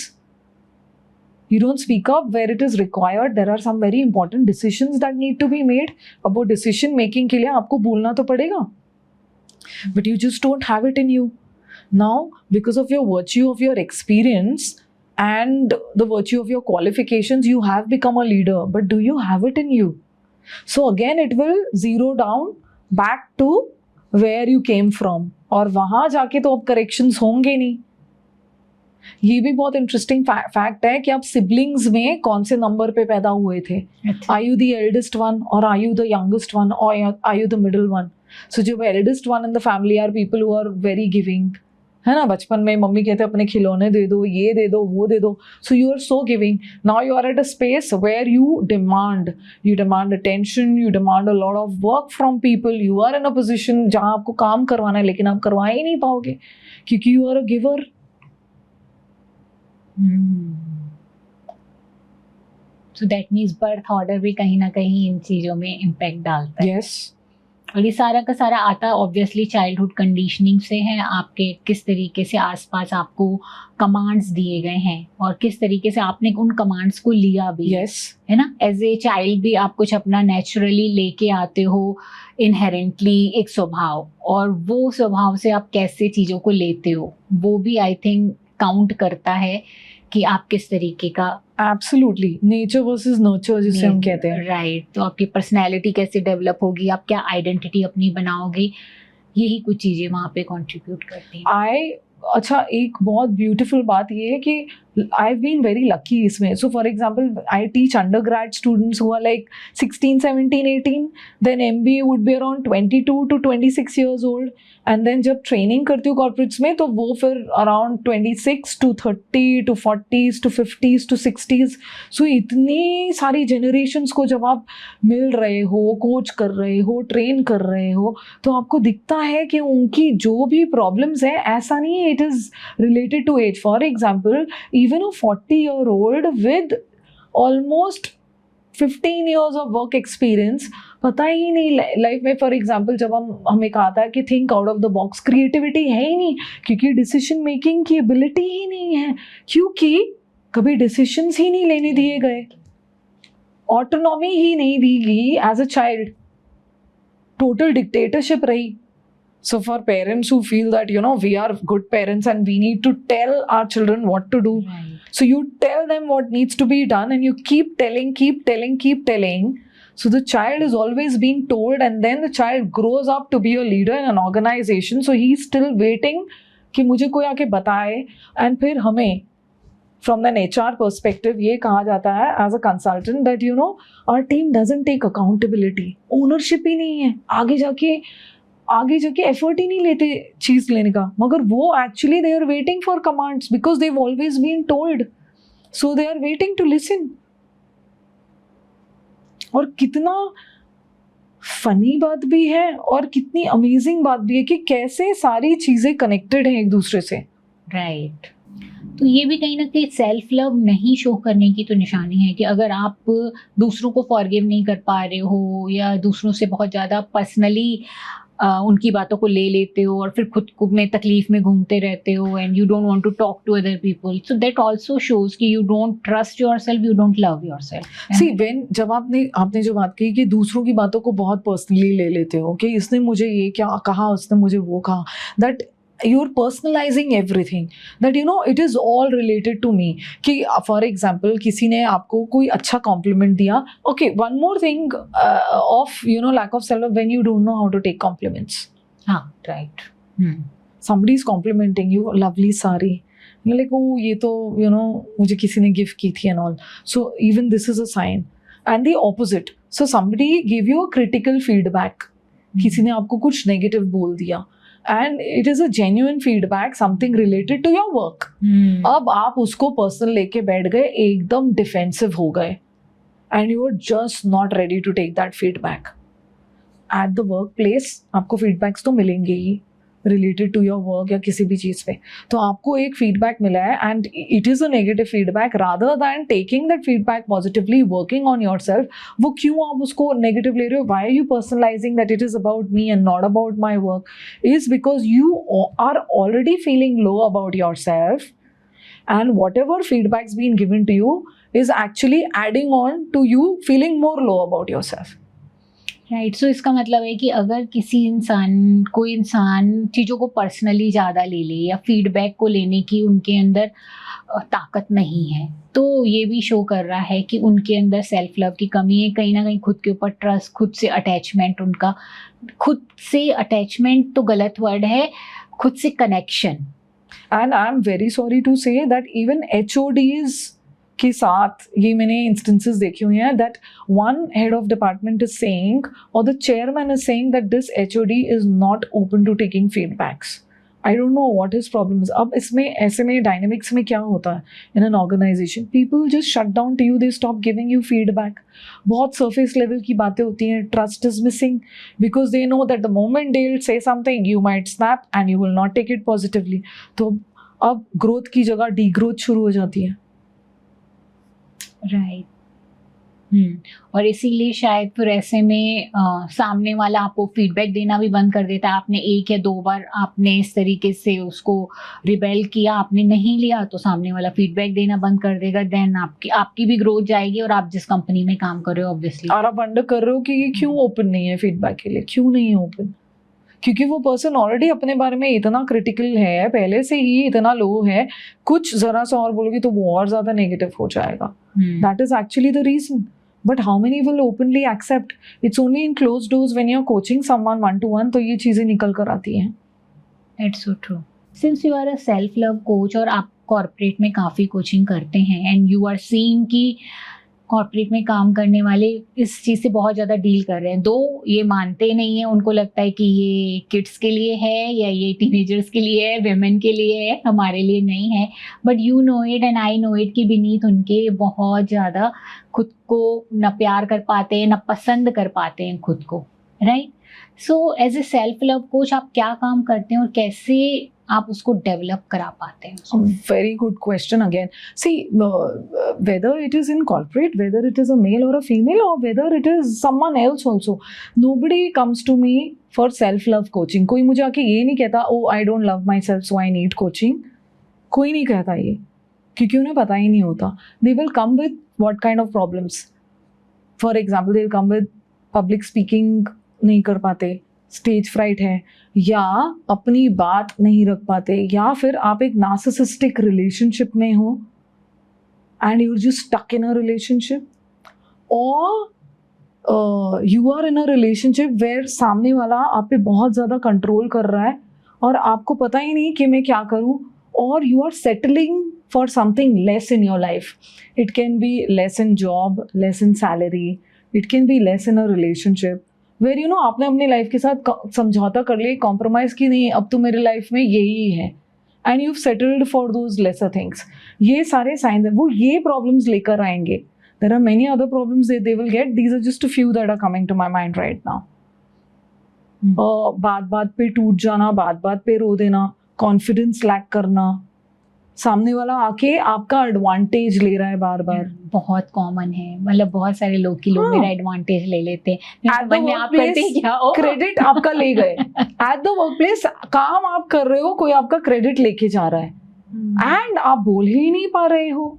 you don't speak up where it is required. There are some very important decisions that need to be made. अब वो decision making के लिए आपको बोलना तो पड़ेगा, but you just don't have it in you. Now, because of your virtue of your experience and the virtue of your qualifications, you have become a leader, but do you have it in you? So again, it will zero down back to where you came from, और वहाँ जाके तो अब करेक्शंस होंगे नहीं. ये भी बहुत इंटरेस्टिंग फैक्ट है कि आप सिबलिंग्स में कौन से नंबर पे पैदा हुए थे. Are you the eldest one, or are you the youngest one, or are you the middle one? So जो eldest one in the family are people who are very giving, है ना. बचपन में मम्मी कहते अपने खिलौने दे दो, ये दे दो, वो दे दो, so you are so giving. Now you are at a space where you demand attention, you demand a lot of work from people, you are in a position जहाँ आपको काम करवाना है, लेकिन आप करवा ही नहीं पाओगे क्योंकि you are a giver. So that means birth order भी कहीं ना कहीं इन चीज़ों में इम्पैक्ट डालता है. Yes. और ये सारा का सारा आता है ऑब्वियसली चाइल्डहुड कंडीशनिंग से है, आपके किस तरीके से आसपास आपको कमांड्स दिए गए हैं और किस तरीके से आपने उन कमांड्स को लिया भी. Yes. है ना. एज ए चाइल्ड भी आप कुछ अपना नेचुरली लेके आते हो इनहेरेंटली एक स्वभाव, और वो स्वभाव से आप कैसे चीज़ों को लेते हो वो भी आई थिंक काउंट करता है कि आप किस तरीके का. Absolutely. Nature versus nurture जिसे हम कहते हैं. राइट. तो आपकी पर्सनैलिटी कैसे डेवलप होगी, आप क्या आइडेंटिटी अपनी बनाओगे, यही कुछ चीज़ें वहाँ पे कंट्रीब्यूट करती हैं. अच्छा, एक बहुत ब्यूटीफुल बात ये है कि I have been very lucky इसमें. So for example, I teach undergrad students who are like 16, 17, 18, then MBA would be around 22 to 26 years old, and then जब ट्रेनिंग करती हूँ कॉर्पोरेट्स में तो वो फिर around 26 to 30 to 40s to 50s to 60s. So इतनी सारी जनरेशन्स को जब आप मिल रहे हो, कोच कर रहे हो, ट्रेन कर रहे हो, तो आपको दिखता है कि उनकी जो भी प्रॉब्लम्स है, ऐसा नहीं है it is related to age. For example, even a 40-year-old with almost 15 years of work experience, पता ही नहीं लाइफ में. फॉर एग्जाम्पल, जब हमें कहा था कि think out of the box, creativity है ही नहीं क्योंकि डिसीजन मेकिंग की एबिलिटी ही नहीं है, क्योंकि कभी डिसीजंस ही नहीं लेने दिए गए, ऑटोनॉमी ही नहीं दी गई as a child, total dictatorship रही. So for parents who feel that, we are good parents and we need to tell our children what to do. Right. So you tell them what needs to be done and you keep telling. So the child is always being told, and then the child grows up to be a leader in an organization. So he's still waiting कि मुझे कोई आके बताए. And फिर हमें from an HR perspective ये कहा जाता है as a consultant that our team doesn't take accountability. Ownership ही नहीं है. आगे जाके आगे जाके एफर्ट ही नहीं लेते चीज लेने का, मगर वो actually they are waiting for commands because they have always been told, so they are waiting to listen. और कितना फनी बात भी है और कितनी अमेजिंग बात भी है कि कैसे सारी चीजें कनेक्टेड हैं एक दूसरे से. राइट. तो ये भी कहीं ना कहीं सेल्फ लव नहीं शो करने की तो निशानी है कि अगर आप दूसरों को फॉरगिव नहीं कर पा रहे हो या दूसरों से बहुत ज़्यादा पर्सनली उनकी बातों को ले लेते हो और फिर खुद को में तकलीफ में घूमते रहते हो and you don't want to talk to other people, so that also shows कि you don't trust yourself, you don't love yourself. See when जब आपने जो बात कही कि दूसरों की बातों को बहुत पर्सनली ले लेते हो कि इसने मुझे ये क्या कहा, उसने मुझे वो कहा, that you're personalizing everything, that you know it is all related to me. कि for example किसी ने आपको कोई अच्छा compliment दिया, okay, one more thing of you know lack of self love when you don't know how to take compliments. हाँ, right. Somebody is complimenting you, lovely sari, you're like, oh ये तो you know मुझे किसी ने gift की थी and all, so even this is a sign. And the opposite, so somebody give you a critical feedback, किसी ने आपको कुछ negative बोल दिया and it is a genuine feedback, something related to your work. अब आप उसको पर्सनल लेके बैठ गए, एकदम डिफेंसिव हो गए and you are just not ready to take that feedback. At the workplace आपको feedbacks तो मिलेंगे ही related to your work या किसी भी चीज़ पे, तो आपको एक feedback मिला है and it is a negative feedback, rather than taking that feedback positively, working on yourself, वो क्यों आप उसको negative ले रहे हो? Why are you personalizing that it is about me and not about my work? Is because you are already feeling low about yourself and whatever feedback's been given to you is actually adding on to you feeling more low about yourself. Right. So इसका मतलब है कि अगर कोई इंसान चीज़ों को पर्सनली ज़्यादा ले ले या फीडबैक को लेने की उनके अंदर ताकत नहीं है, तो ये भी शो कर रहा है कि उनके अंदर सेल्फ लव की कमी है. कहीं ना कहीं खुद के ऊपर ट्रस्ट, खुद से अटैचमेंट तो गलत वर्ड है, खुद से connection. And I'm very sorry to say that even HODs के साथ ये मैंने इंस्टेंसेस देखे हुए हैं that one head of department is saying or the chairman is saying that this HOD is not open to taking feedbacks. I don't know what his problem is. अब इसमें ऐसे में डायनेमिक्स में क्या होता है in an organization? People just shut down to you, they stop giving you feedback. बहुत surface level की बातें होती हैं. Trust is missing because they know that the moment they'll say something, you might snap and you will not take it positively. तो अब ग्रोथ की जगह degrowth शुरू हो जाती है. राइट. और इसीलिए शायद फिर ऐसे में सामने वाला आपको फीडबैक देना भी बंद कर देता है. आपने 1 या 2 बार आपने इस तरीके से उसको रिबेल किया, आपने नहीं लिया, तो सामने वाला फीडबैक देना बंद कर देगा. देन आपकी भी ग्रोथ जाएगी और आप जिस कंपनी में काम कर रहे हो ऑब्वियसली, और आप वंडर कर रहे हो कि ये क्यों ओपन नहीं है फीडबैक के लिए, क्यों नहीं ओपन? क्योंकि वो पर्सन ऑलरेडी अपने बारे में इतना क्रिटिकल है, पहले से ही इतना लो है, कुछ जरा सा और बोलोगे तो वो और ज्यादा नेगेटिव हो जाएगा. That is actually the reason. But how many will openly accept? It's only in closed doors when you're coaching someone 1-to-1, तो ये चीजें निकल कर आती हैं. That's so true. Since you are a self love coach और आप कॉर्पोरेट में काफ़ी कोचिंग करते हैं and you are seeing कि कॉर्पोरेट में काम करने वाले इस चीज़ से बहुत ज़्यादा डील कर रहे हैं, दो ये मानते नहीं हैं, उनको लगता है कि ये किड्स के लिए है या ये टीनेजर्स के लिए है, वेमेन के लिए है, हमारे लिए नहीं है. But you know it and I know it कि बीनीथ उनके बहुत ज़्यादा खुद को न प्यार कर पाते हैं, न पसंद कर पाते हैं खुद को. Right. So as a self love coach आप क्या काम करते हैं और कैसे आप उसको डेवलप करा पाते हैं? Very good question again. See, whether it is in corporate, whether it is a male or a female, or whether it is someone else also, nobody comes to me for self-love coaching. कोई मुझे आके ये नहीं कहता, oh I don't love myself so I need coaching. कोई नहीं कहता ये, क्योंकि उन्हें पता ही नहीं होता. They will come with what kind of problems? For example, they will come with public speaking नहीं कर पाते, स्टेज फ्राइट है, या अपनी बात नहीं रख पाते, या फिर आप एक नार्सिसिस्टिक रिलेशनशिप में हो and you are just stuck in a relationship, or you are in a relationship where सामने वाला आप पे बहुत ज़्यादा कंट्रोल कर रहा है और आपको पता ही नहीं कि मैं क्या करूं, और you are settling for something less in your life. It can be less in job, less in salary, it can be less in a relationship, where you know आपने अपनी लाइफ के साथ समझौता कर लिया, कॉम्प्रोमाइज की नहीं, अब तो मेरे लाइफ में यही है, and you settled for those lesser things. ये सारे साइंस, वो ये प्रॉब्लम्स लेकर आएंगे. There are many other problems they will get. These are just a few that are coming to my mind right now. बात बात पे टूट जाना, बात बात पे रो देना, कॉन्फिडेंस लैक करना, सामने वाला आके आपका एडवांटेज ले रहा है बार बार. बहुत कॉमन है, मतलब बहुत सारे लोग की लोग हाँ. मेरा एडवांटेज ले लेते हैं. At the आप करते हैं क्या? ओ, क्रेडिट आपका ले गए. एट द वर्क प्लेस काम आप कर रहे हो, कोई आपका क्रेडिट लेके जा रहा है एंड आप बोल ही नहीं पा रहे हो.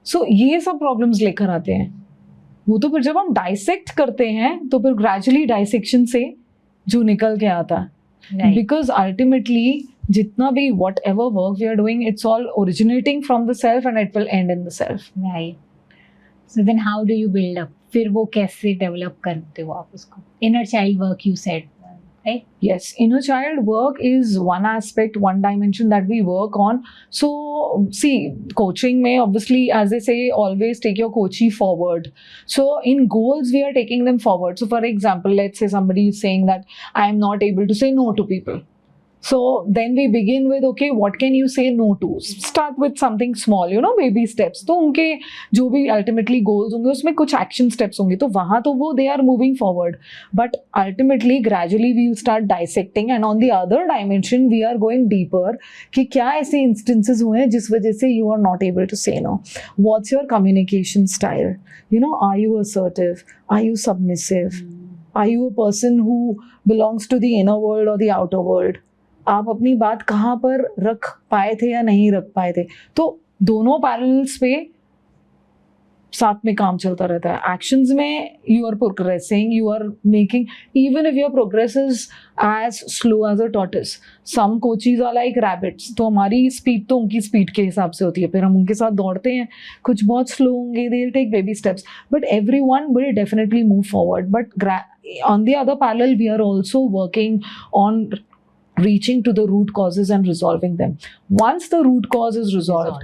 सो ये सब प्रॉब्लम्स लेकर आते हैं. वो तो फिर जब हम डाइसेक्ट करते हैं तो फिर ग्रेजुअली डाइसेक्शन से जो निकल के आता है. right. बिकॉज अल्टीमेटली जितना भी whatever work we are doing, it's all originating from the self and it will end in the self. Right. So then how do you build up? फिर वो कैसे डेवलप करते हो आप उसको? Inner child work you said, right? Yes, inner child work is one aspect, one dimension that we work on. So, see, coaching may obviously, as they say, always take your coachee forward. So, in goals, we are taking them forward. So, for example, let's say somebody is saying that I am not able to say no to people. So then we begin with, okay, what can you say no to? Start with something small, you know, baby steps. तो उनके जो भी ultimately goals होंगे उसमें कुछ action steps होंगे, तो वहाँ तो वो they are moving forward. But ultimately, gradually we will start dissecting, and on the other dimension we are going deeper कि क्या ऐसे instances हुए हैं जिस वजह से you are not able to say no. What's your communication style? You know, are you assertive? Are you submissive? Are you a person who belongs to the inner world or the outer world? आप अपनी बात कहाँ पर रख पाए थे या नहीं रख पाए थे. तो दोनों पैरेलल्स पे साथ में काम चलता रहता है. एक्शंस में you are progressing, you are making, even if your progress is as slow as a tortoise. Some coaches are like rabbits, तो हमारी स्पीड तो उनकी स्पीड के हिसाब से होती है, फिर हम उनके साथ दौड़ते हैं. कुछ बहुत स्लो होंगे, they will take baby steps, but everyone will definitely move forward. But on the other parallel we are also working on reaching to the root causes and resolving them. Once the root cause is resolved,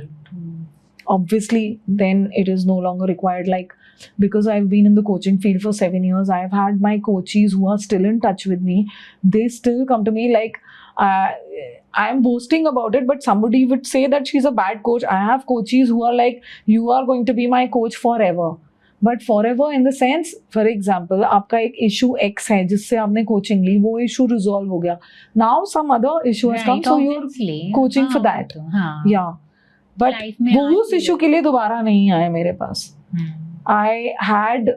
obviously then it is no longer required. Like, because I've been in the coaching field for 7 years, I've had my coaches who are still in touch with me. They still come to me like, I am boasting about it, but somebody would say that she's a bad coach. I have coaches who are like, you are going to be my coach forever. But for ever in the sense, for example आपका एक इशू एक्स है जिससे आपने कोचिंग ली, वो इशू रिजॉल्व हो गया. Now some other issue has come, so you are coaching for that. Yeah but वो उस इशू के लिए दोबारा नहीं आए मेरे पास. I had,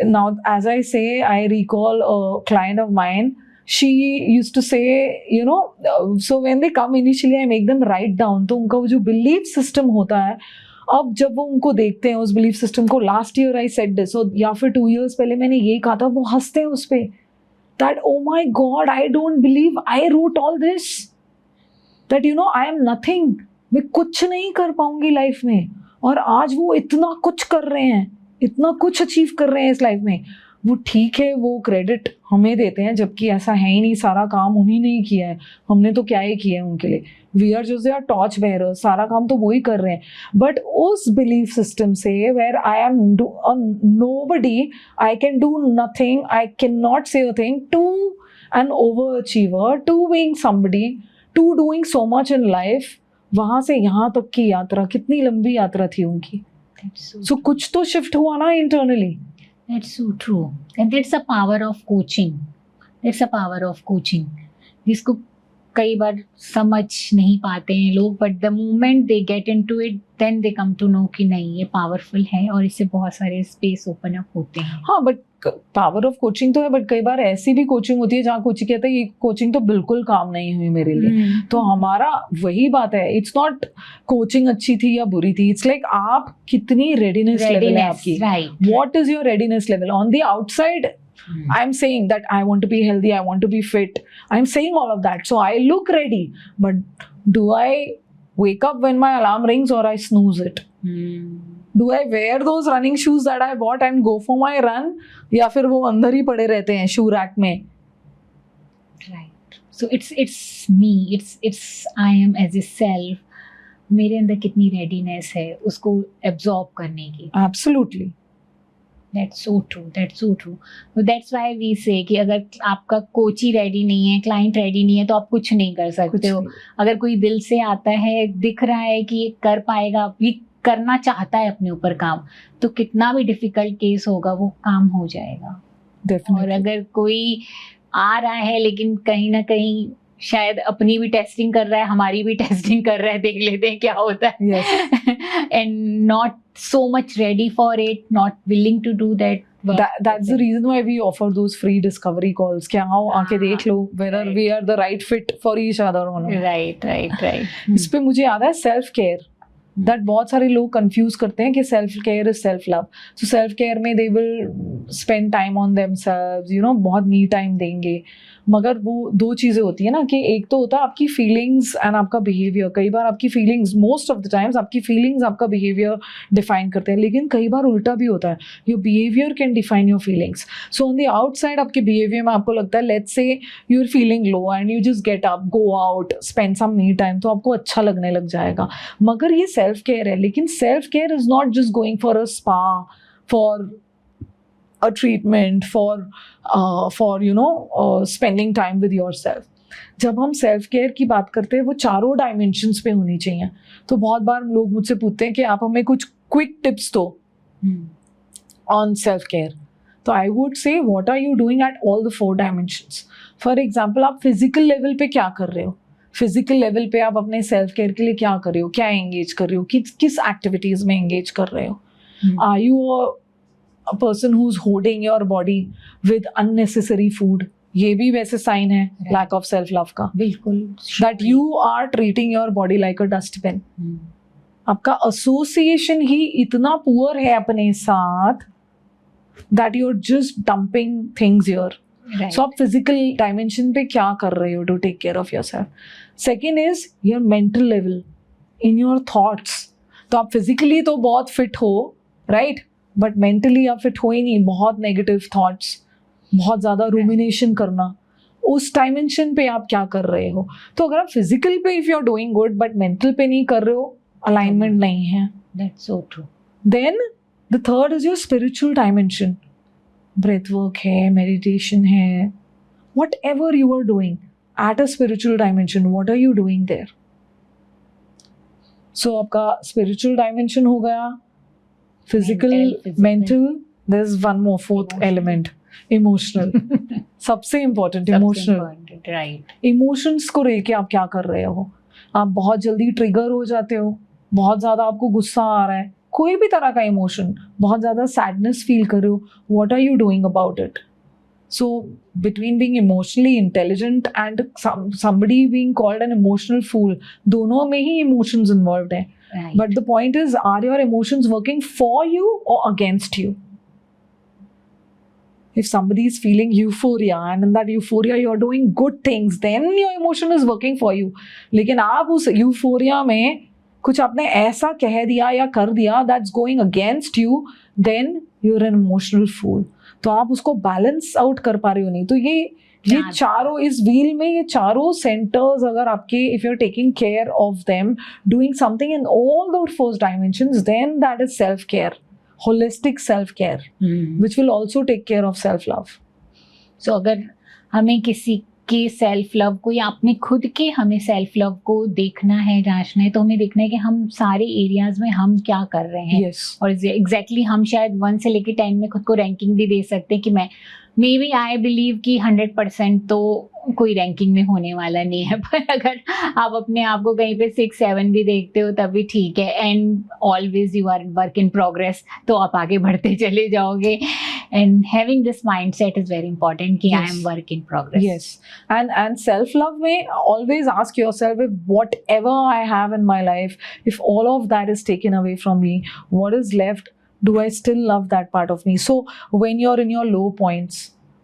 now as I say, I recall a client of mine. She used to say, you know, so when they come initially, I make them write down. तो उनका वो जो बिलीफ सिस्टम होता है, अब जब वो उनको देखते हैं उस बिलीफ सिस्टम को, last year I said this, या फिर 2 years पहले मैंने ये कहा था, वो हंसते हैं उस पर. That oh my God, I don't believe I wrote all this, that you know I am nothing, मैं कुछ नहीं कर पाऊंगी लाइफ में. और आज वो इतना कुछ कर रहे हैं, इतना कुछ अचीव कर रहे हैं इस लाइफ में. वो ठीक है, वो क्रेडिट हमें देते हैं, जबकि ऐसा है ही नहीं, सारा काम उन्हीं ने ही किया है, हमने तो क्या ही किया है उनके लिए. We are just their torch bearers, सारा काम तो वो ही कर रहे हैं. बट उस बिलीफ सिस्टम से, where I am nobody, I can do nothing, I can not say a thing, to an over achiever, to being somebody, to doing so much in life, वहाँ से यहाँ तक की यात्रा, कितनी लंबी यात्रा थी उनकी. सो कुछ तो शिफ्ट हुआ ना internally. That's so true. And that's the power of coaching. That's the power of coaching. जिसको कई बार समझ नहीं पाते हैं लोग, but the moment they get into it, then they come to know कि नहीं, ये powerful है और इससे बहुत सारे space open up होते हैं. हाँ, but पावर ऑफ कोचिंग तो है, बट कई बार ऐसी भी कोचिंग होती है जहाँ कोचिंग कहता है ये कोचिंग तो बिल्कुल काम नहीं हुई मेरे लिए. तो हमारा वही बात है, इट्स नॉट कोचिंग अच्छी थी या बुरी थी, इट्स लाइक आप कितनी रेडीनेस लेवल है आपकी. What is your readiness level on the outside. I am saying that I want to be healthy, I want to be fit, I am saying all of that, so I look ready, but do I wake up when my alarm rings or I snooze it? Do I wear those running shoes that I bought and go for my run, या फिर वो अंदर ही पड़े रहते हैं शू रैक में? Right. So it's me, it's I am as a self. मेरे अंदर कितनी readiness है उसको absorb करने की. Absolutely. That's so true. That's so true. So that's why we say कि अगर आपका कोच ही रेडी नहीं है, क्लाइंट रेडी नहीं है, तो आप कुछ नहीं कर सकते हो. अगर कोई दिल से आता है, दिख रहा है कि ये कर पाएगा, ये करना चाहता है अपने ऊपर काम, तो कितना भी डिफिकल्ट केस होगा वो काम हो जाएगा. Definitely. और अगर कोई आ रहा है लेकिन कहीं ना कहीं शायद अपनी भी टेस्टिंग कर रहा है, हमारी भी टेस्टिंग कर रहा है, देख लेते हैं क्या होता है. Yes. And not so much ready for it, not willing to do that work. That's the reason why we offer those free discovery calls. कि आओ आके देख लो whether right. we are the right fit for each other or not. Right. इस पे मुझे याद है सेल्फ केयर. दैट बहुत सारे लोग कंफ्यूज करते हैं कि self care is self love. So self care में they will spend time on themselves, you know, बहुत मी टाइम देंगे. मगर वो दो चीज़ें होती है ना, कि एक तो होता है आपकी फीलिंग्स एंड आपका बिहेवियर. कई बार आपकी feelings, most of the times आपकी फीलिंग्स आपका बिहेवियर डिफाइन करते हैं, लेकिन कई बार उल्टा भी होता है. Your behaviour can define your feelings. So on the outside आपके बिहेवियर में आपको लगता है, let's say you are feeling low and you just get up, go out, spend some me time, तो आपको अच्छा लगने लग जाएगा. मगर ये सेल्फ केयर है. लेकिन self care is not just going for a spa, for a treatment, for you know spending time with yourself. जब हम सेल्फ केयर की बात करते हैं वो चारों डायमेंशंस पे होनी चाहिए. तो बहुत बार लोग मुझसे पूछते हैं कि आप हमें कुछ क्विक टिप्स दो ऑन सेल्फ केयर. तो I would say what are you doing at all the 4 dimensions. For example, आप फिजिकल लेवल पे क्या कर रहे हो. फिजिकल लेवल पे आप अपने सेल्फ केयर के लिए क्या कर रहे हो, क्या एंगेज कर रहे हो, किस एक्टिविटीज में एंगेज कर रहे हो. Are you a person who's hoarding your body with unnecessary food? ये भी वैसे साइन है lack of self love का. बिल्कुल. That you are treating your body like a dustbin. आपका association ही इतना poor है अपने साथ that you're just dumping things here. Right. So आप physical dimension पे क्या कर रहे हो to take care of yourself. Second is your mental level, in your thoughts. तो आप physically तो बहुत fit हो, right? बट मेंटली आप फिट हो ही नहीं. बहुत नेगेटिव थॉट्स, बहुत ज़्यादा रूमिनेशन करना, उस डायमेंशन पे आप क्या कर रहे हो. तो अगर आप फिजिकल पे if you are doing good but mental पे नहीं कर रहे हो, अलाइनमेंट नहीं है. That's so true. Then the third is your spiritual dimension. Breath work है, मेडिटेशन है, whatever you are doing at a spiritual dimension, what are you doing there. So आपका स्पिरिचुअल डायमेंशन हो गया, physical, mental, there's one more, fourth element, emotional. सबसे important, emotional. Right. Emotions को लेके आप क्या कर रहे हो. आप बहुत जल्दी ट्रिगर हो जाते हो, बहुत ज़्यादा आपको गुस्सा आ रहा है, कोई भी तरह का इमोशन, बहुत ज़्यादा सैडनेस फील कर रहे हो, what are you doing about it? So between being emotionally intelligent and somebody being called an emotional fool, दोनों में ही emotions involved हैं. Right. But the point is, are your emotions working for you or against you? If somebody is feeling euphoria and in that euphoria you are doing good things, then your emotion is working for you. लेकिन आप उस euphoria में कुछ आपने ऐसा कह दिया या कर दिया that's going against you, then you're an emotional fool. तो आप उसको बैलेंस आउट कर पा रहे हो नहीं. तो ये चारों, इस व्हील में ये चारों सेंटर्स अगर आपके, if you are taking care of them, doing something in all the 4 dimensions, then that is self care, holistic self care, which will also take care of self love. So अगर हमें किसी के सेल्फ लव को या अपने खुद के हमें सेल्फ लव को देखना है, जांचना है, तो हमें देखना है कि हम सारे एरियाज में हम क्या कर रहे हैं. Yes. और एग्जैक्टली हम शायद 1 से लेके 10 में खुद को रैंकिंग भी दे सकते हैं कि मैं मे बी आई बिलीव कि 100% तो कोई रैंकिंग में होने वाला नहीं है. पर अगर आप अपने आप को कहीं पे 6-7 भी देखते हो तब भी ठीक है. And always you are work in progress, तो आप आगे बढ़ते चले जाओगे. And having this mindset is very important कि I am work in progress. Yes. And self love में always ask yourself, if whatever I have in my life, if all of that is taken away from me, what is left? Do I still love that part of me? So when you're in your low points,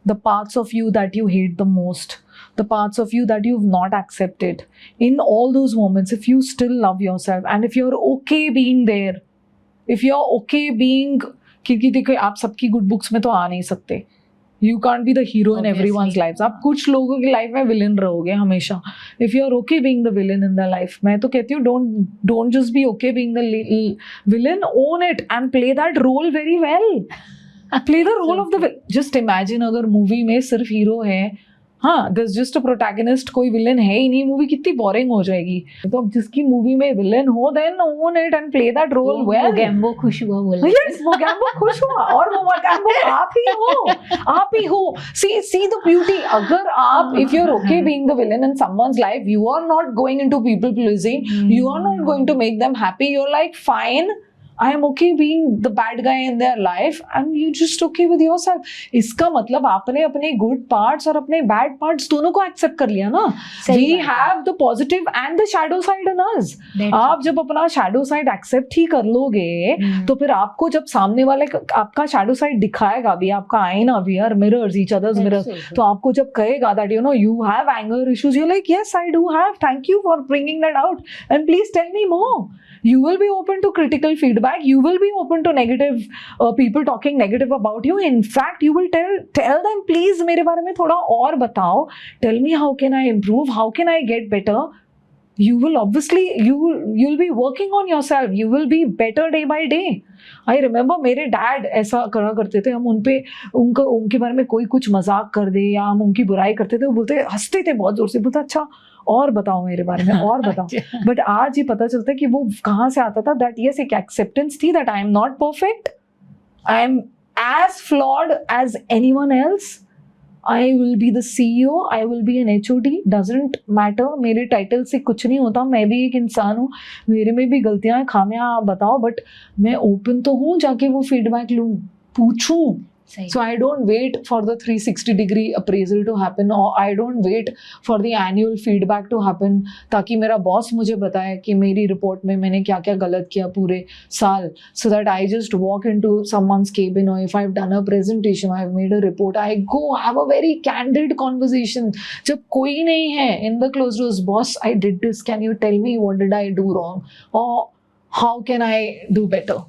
the parts of you that you hate the most, the parts of you that you've not accepted, in all those moments, if you still love yourself and if you're okay being there, if you're okay being, क्योंकि देखो आप सबकी गुड बुक्स में तो आ नहीं सकते. You can't be the hero in everyone's lives. आप कुछ लोगों की लाइफ में विलन रहोगे हमेशा. If you're okay being the villain in their life, मैं तो कहती हूँ don't just be okay being the villain, own it and play that role very well. Play the role of the, just imagine अगर मूवी में सिर्फ हीरो है, हाँ there's just a protagonist, कोई विलन है ही नहीं, मूवी कितनी बोरिंग हो जाएगी। तो अब जिसकी मूवी में विलन हो then own it and play that role well। गैम्बो खुश हुआ बोला। Yes, वो गैम्बो खुश हुआ, और वो गैम्बो आप ही हो, आप ही हो। See the beauty, अगर आप if you're okay being the villain in someone's life, you are not going into people pleasing, you are not going to make them happy, you're like fine, I am okay being the bad guy in their life and you just okay with yourself। इसका मतलब आपने अपने good parts और अपने bad parts दोनों को accept कर लिया ना। We have the positive and the shadow side in us। आप जब अपना shadow side accept ही कर लोगे तो फिर आपको जब सामने वाले आपका shadow side दिखाएगा भी, आपका आईना भी, यार mirrors, each other's mirrors, तो आपको जब कहेगा that you know you have anger issues, you're like yes I do have, thank you for bringing that out and please tell me more। You will be open to critical feedback, you will be open to negative people talking negative about you, in fact you will tell them please मेरे बारे में थोड़ा और बताओ, tell me how can I improve, how can I get better। You will obviously you'll be working on yourself, you will be better day by day। I remember मेरे डैड ऐसा करा करते थे, हम उनके बारे में कोई कुछ मजाक कर दे या हम उनकी बुराई करते थे, वो बोलते हंसते थे बहुत जोर से, बोलते अच्छा और बताओ मेरे बारे में और बताओ। बट आज ये पता चलता है कि वो कहाँ से आता था, दैट यस एक एक्सेप्टेंस थी that I am not perfect, I am as flawed as anyone else, I will be the CEO, I will be an HOD, doesn't matter, मेरे टाइटल से कुछ नहीं होता, मैं भी एक इंसान हूँ, मेरे में भी गलतियाँ हैं, खामियां आप बताओ, बट मैं ओपन तो हूँ जाके वो फीडबैक लूँ, पूछूँ। So I don't wait for the 360-degree appraisal to happen, or I don't wait for the annual feedback to happen ताकि मेरा बॉस मुझे बताए कि मेरी रिपोर्ट में मैंने क्या क्या गलत किया पूरे साल, so that I just walk into someone's cabin, or if I've done a presentation, I've made a report, I go have a very candid conversation। जब कोई नहीं है in the closed doors, boss I did this, can you tell me what did I do wrong, or how can I do better,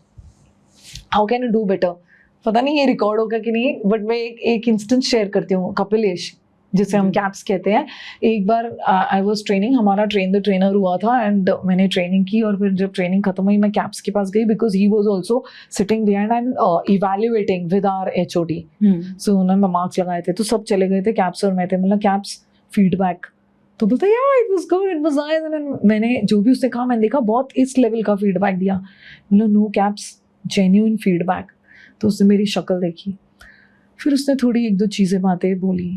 how can I do better। पता नहीं ये रिकॉर्ड होगा कि नहीं, बट मैं एक इंस्टेंस शेयर करती हूँ। कपिलेश जिसे हम कैप्स कहते हैं, एक बार आई वाज ट्रेनिंग, हमारा ट्रेन द ट्रेनर हुआ था एंड मैंने ट्रेनिंग की, और फिर जब ट्रेनिंग खत्म हुई मैं कैप्स के पास गई because he was also sitting behind and evaluating with our HOD। So उन्होंने मार्क्स लगाए थे, तो सब चले गए थे, कैप्स और मैं थे, मतलब कैप्स फीडबैक, तो बोलते यार it was good, it was nice, and मैंने जो भी उसने कहा मैंने देखा बहुत इस लेवल का फीडबैक दिया, मतलब नो कैप्स, जेन्युइन फीडबैक। तो उसने मेरी शक्ल देखी, फिर उसने थोड़ी एक दो चीज़ें बातें बोली,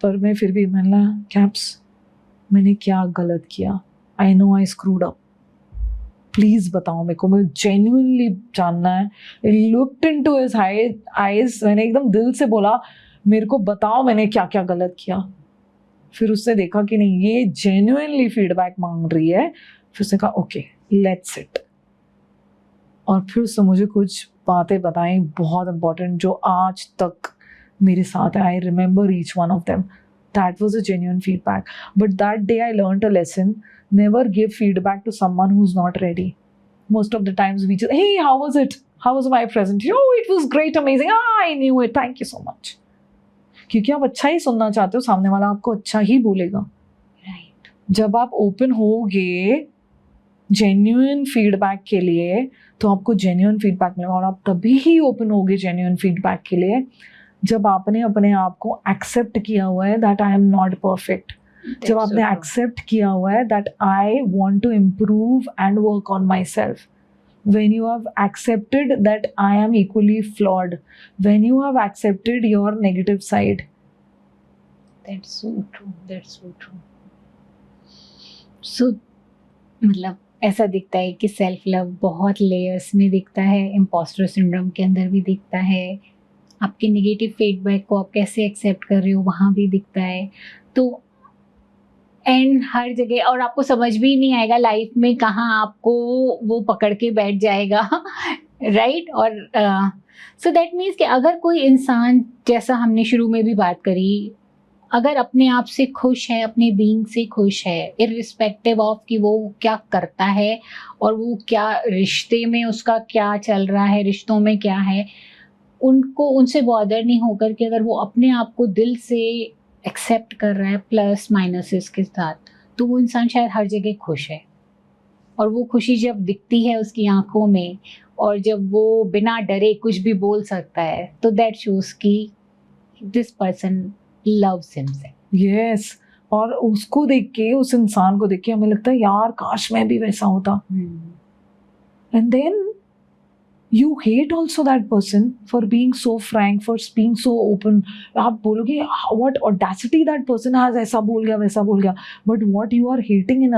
पर मैं फिर भी मैंने कहा कैप्स मैंने क्या गलत किया, I know I screwed up, please बताओ मेरे को, मैं जेन्युइनली जानना है। I looked into his eyes, मैंने एकदम दिल से बोला मेरे को बताओ मैंने क्या क्या गलत किया। फिर उसने देखा कि नहीं ये जेन्युइनली फीडबैक मांग रही है, फिर उसने कहा ओके लेट्स सिट, और फिर उसने मुझे कुछ बातें बताई बहुत इंपॉर्टेंट जो आज तक मेरे साथ है। I remember each one of them, that was a genuine feedback, but that day I learned a lesson, never give feedback to someone who is not ready. Most of the times we just hey how was it, how was my presentation, oh it was great amazing, I knew it, thank you so much, क्योंकि आप अच्छा ही सुनना चाहते हो, सामने वाला आपको अच्छा ही बोलेगा। राइट, जब आप ओपन होगे जेन्युइन फीडबैक के लिए तो आपको जेन्युइन फीडबैक मिलेगा, और आप तभी ही ओपन होगे जेन्युइन फीडबैक के लिए जब आपने अपने आप को एक्सेप्ट किया हुआ है that I am not perfect, जब आपने एक्सेप्ट किया हुआ है that I want to improve and work on my self, when you have accepted that I am equally flawed, when you have accepted your negative side। that's so true, that's so true। so मतलब ऐसा दिखता है कि सेल्फ लव बहुत लेयर्स में दिखता है, इम्पोस्टर सिंड्रोम के अंदर भी दिखता है, आपके नेगेटिव फीडबैक को आप कैसे एक्सेप्ट कर रहे हो वहाँ भी दिखता है, तो एंड हर जगह, और आपको समझ भी नहीं आएगा लाइफ में कहाँ आपको वो पकड़ के बैठ जाएगा राइट। और सो दैट मीन्स कि अगर कोई इंसान, जैसा हमने शुरू में भी बात करी, अगर अपने आप से खुश है, अपने बीइंग से खुश है, इररिस्पेक्टिव ऑफ कि वो क्या करता है और वो क्या रिश्ते में उसका क्या चल रहा है, रिश्तों में क्या है, उनको उनसे बॉदर नहीं होकर कि अगर वो अपने आप को दिल से एक्सेप्ट कर रहा है प्लस माइनसेस के साथ, तो वो इंसान शायद हर जगह खुश है। और वो खुशी जब दिखती है उसकी आंखों में, और जब वो बिना डरे कुछ भी बोल सकता है, तो दैट शोज कि this person loves himself. Yes, और उसको देख के, उस इंसान को देख के हमें लगता है यार काश मैं भी वैसा होता। And then you hate also that person for being so frank, for being so open. आप बोलोगे what audacity that person has, ऐसा बोल गया वैसा बोल गया, but what you are hating in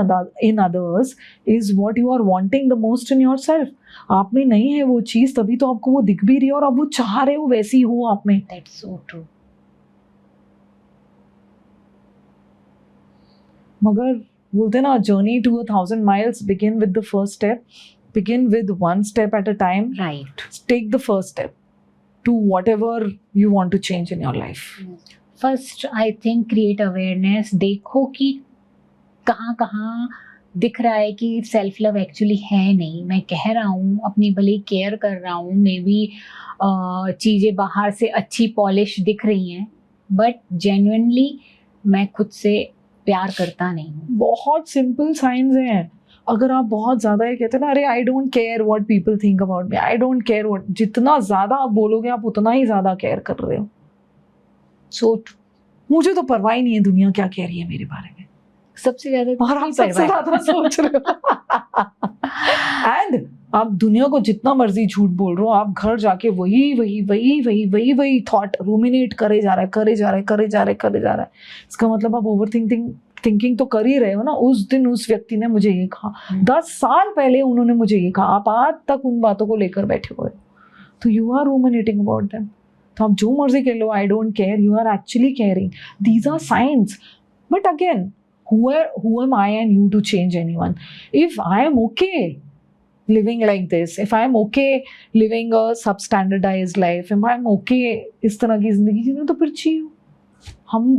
others is what you are wanting the most in yourself. आप में नहीं है वो चीज़, तभी तो आपको वो दिख भी रही है और आप वो चाह रहे हो वैसी हो आप में। That's so true. मगर बोलते ना, journey to 1,000 miles begin with the first step. Begin with one step at a time. Right. Take the first step to whatever you want to change in your life. First, I think create awareness. देखो कि कहाँ कहाँ दिख रहा है कि सेल्फ लव एक्चुअली है नहीं। मैं कह रहा हूँ अपनी भले केयर कर रहा हूँ, मे बी चीज़ें बाहर से अच्छी पॉलिश दिख रही हैं, बट जेन्युइनली मैं खुद से प्यार करता नहीं हूँ। बहुत सिंपल साइंस हैं। अगर आप बहुत ज़्यादा ये कहते हैं ना, अरे आई don't care what people think about me, I don't care what, जितना ज़्यादा आप बोलोगे आप उतना ही ज़्यादा केयर कर रहे हो। सो मुझे तो परवाह ही नहीं है दुनिया क्या कह रही है मेरे बारे में। सबसे ज़्यादा और आप सबसे ज़्यादा सोच रहे हो। एंड आप दुनिया को जितना मर्जी झूठ बोल रहे हो, आप घर जाके वही थॉट रूमिनेट करे जा रहा है। इसका मतलब आप ओवर थिंकिंग तो कर ही रहे हो ना। उस दिन उस व्यक्ति ने मुझे ये कहा, 10 साल पहले उन्होंने मुझे ये कहा, आप आज तक उन बातों को लेकर बैठे हुए हो, तो you are ruminating about them. तो आप जो मर्जी कह लो, I don't care, you are actually caring. These are science. But again, who am I and you to change anyone? If I am okay living like this, if I am okay living a substandardized life, if I am okay इस तरह की जिंदगी जीना, तो फिर जियो।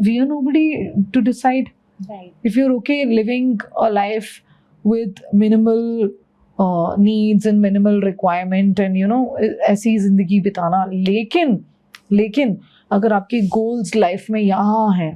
we are nobody to decide. Right. If you're okay living a life with minimal needs and minimal requirement and ऐसी जिंदगी बिताना, लेकिन अगर आपके goals life में यहाँ हैं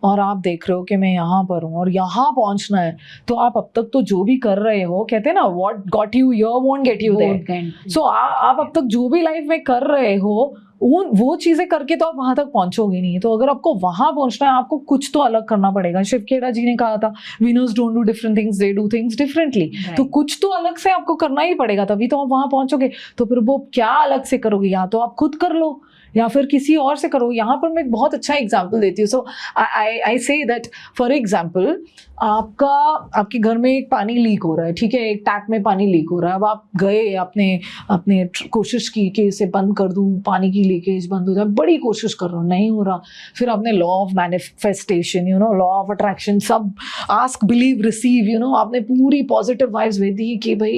और आप देख रहे हो कि मैं यहाँ पर हूँ और यहाँ पहुँचना है, तो आप अब तक तो जो भी कर रहे हो, कहते हैं ना what got you here won't get you there. So आप अब तक जो भी लाइफ में कर रहे हो, वो चीज़ें करके तो आप वहाँ तक पहुँचोगे नहीं। तो अगर आपको वहाँ पहुँचना है, आपको कुछ तो अलग करना पड़ेगा। शिव खेड़ा जी ने कहा था, winners don't do different things, they do things differently. तो कुछ तो अलग से आपको करना ही पड़ेगा, तभी तो आप वहाँ पहुँचोगे। तो फिर वो क्या अलग से करोगे, या तो आप खुद कर लो या फिर किसी और से करो। यहाँ पर मैं एक बहुत अच्छा एग्जाम्पल देती हूँ। So I say that, for example, आपके घर में एक पानी लीक हो रहा है, ठीक है, एक टैप में पानी लीक हो रहा है। अब आप गए, अपने कोशिश की कि इसे बंद कर दूँ, पानी की लीकेज बंद हो जाए, बड़ी कोशिश कर रहा हूँ, नहीं हो रहा। फिर आपने law of manifestation, law of attraction, सब आस्क बिलीव रिसीव, आपने पूरी पॉजिटिव वाइब्स भेज दी कि भाई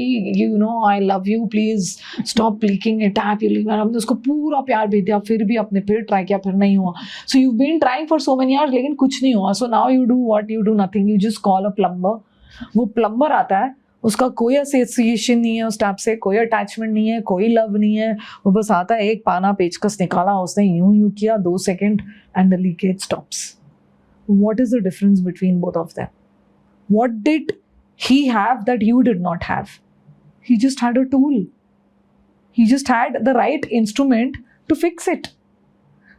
I love you, please stop leaking A tap, you leak. आपने उसको पूरा प्यार भेज दिया, फिर भी आपने फिर ट्राई किया, फिर नहीं हुआ। So you been trying for so many hours, लेकिन कुछ नहीं हुआ। So now you do what, you do nothing, you just call a plumber. वो प्लम्बर आता है, उसका कोई एसोसिएशन नहीं है उस टैप से, कोई अटैचमेंट नहीं है, कोई लव नहीं है। वो बस आता है, एक पाना पेचकस निकाला, उसने यूं किया 2 second and the leakage stops. What is the difference between both of them? What did he have that you did not have? He just had a tool, he just had the right instrument to fix it.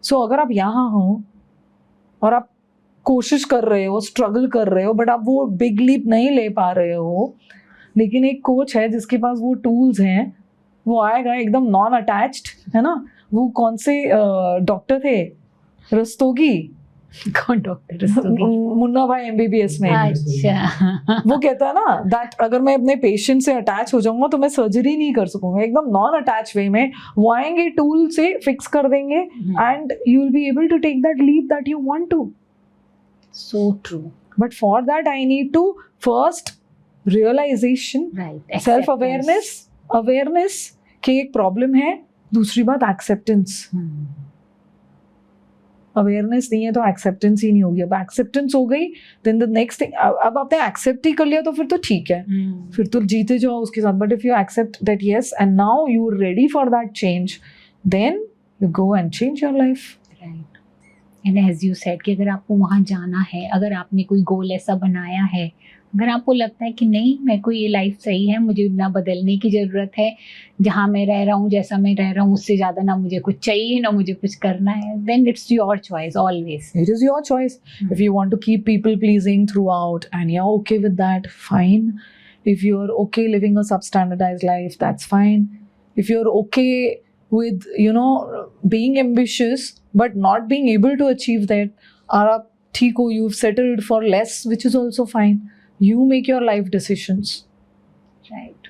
So अगर आप यहाँ हो और आप कोशिश कर रहे हो, स्ट्रगल कर रहे हो, बट आप वो बिग लीप नहीं ले पा रहे हो, लेकिन एक कोच है जिसके पास वो टूल्स हैं, वो आएगा एकदम नॉन अटैच्ड, है ना। वो कौन से डॉक्टर थे, रस्तोगी, कौन डॉक्टर रस्तोगी? मुन्ना भाई MBBS में। अच्छा। वो कहता है ना, दैट अगर मैं अपने पेशेंट से अटैच हो जाऊंगा तो मैं सर्जरी नहीं कर सकूंगा। एकदम नॉन अटैच वे में वो आएंगे, टूल से फिक्स कर देंगे, and you will be able to take that leap that you want to. So true. But for that I need to first realization, Right. self awareness कि एक प्रॉब्लम है। दूसरी बात एक्सेप्टेंस। अवेयरनेस नहीं है तो एक्सेप्टेंस ही नहीं होगी। अब एक्सेप्टेंस हो गई, देन द नेक्स्ट थिंग, अब आपने एक्सेप्ट ही कर लिया तो फिर तो ठीक है, फिर तो जीते जाओ उसके साथ। But if you accept that yes and now you are ready for that change, then you go and change your life. Right. And as you said कि अगर आपको वहाँ जाना है, अगर आपने कोई गोल ऐसा बनाया है अगर आपको लगता है कि नहीं मेरे को ये लाइफ सही है, मुझे ना बदलने की ज़रूरत है, जहाँ मैं रह रहा हूँ, जैसा मैं रह रहा हूँ, उससे ज़्यादा ना मुझे कुछ चाहिए, ना मुझे कुछ करना है, then it's your choice always. It is your choice. If you want to keep people pleasing throughout and you're okay with that, fine. If you're okay living a substandardized life, that's fine. If you're okay with, being ambitious but not being able to achieve that, or आप ठीक हो, you've settled for less, which is also fine. You make your life decisions. Right.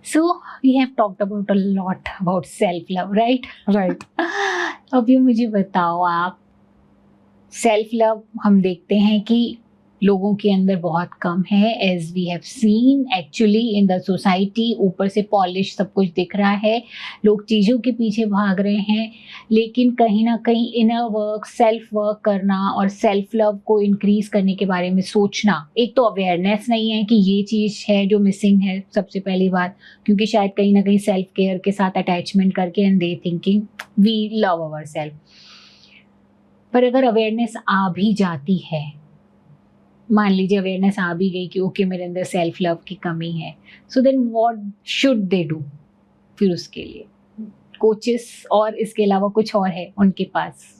So we have talked about a lot about self-love, right? Right. अब ये मुझे बताओ आप, सेल्फ लव हम देखते हैं कि लोगों के अंदर बहुत कम है, as we have seen actually in the society. ऊपर से पॉलिश सब कुछ दिख रहा है, लोग चीज़ों के पीछे भाग रहे हैं, लेकिन कहीं ना कहीं इनर वर्क, सेल्फ वर्क करना और सेल्फ लव को इंक्रीज करने के बारे में सोचना, एक तो अवेयरनेस नहीं है कि ये चीज़ है जो मिसिंग है, सबसे पहली बात, क्योंकि शायद कहीं ना कहीं सेल्फ केयर के साथ अटैचमेंट करके and they thinking we love our self. पर अगर अवेयरनेस आ भी जाती है, मान लीजिए अवेयरनेस आ भी गई कि ओके मेरे अंदर सेल्फ लव की कमी है, so then what should they do? फिर उसके लिए कोचेस और इसके अलावा कुछ और है उनके पास?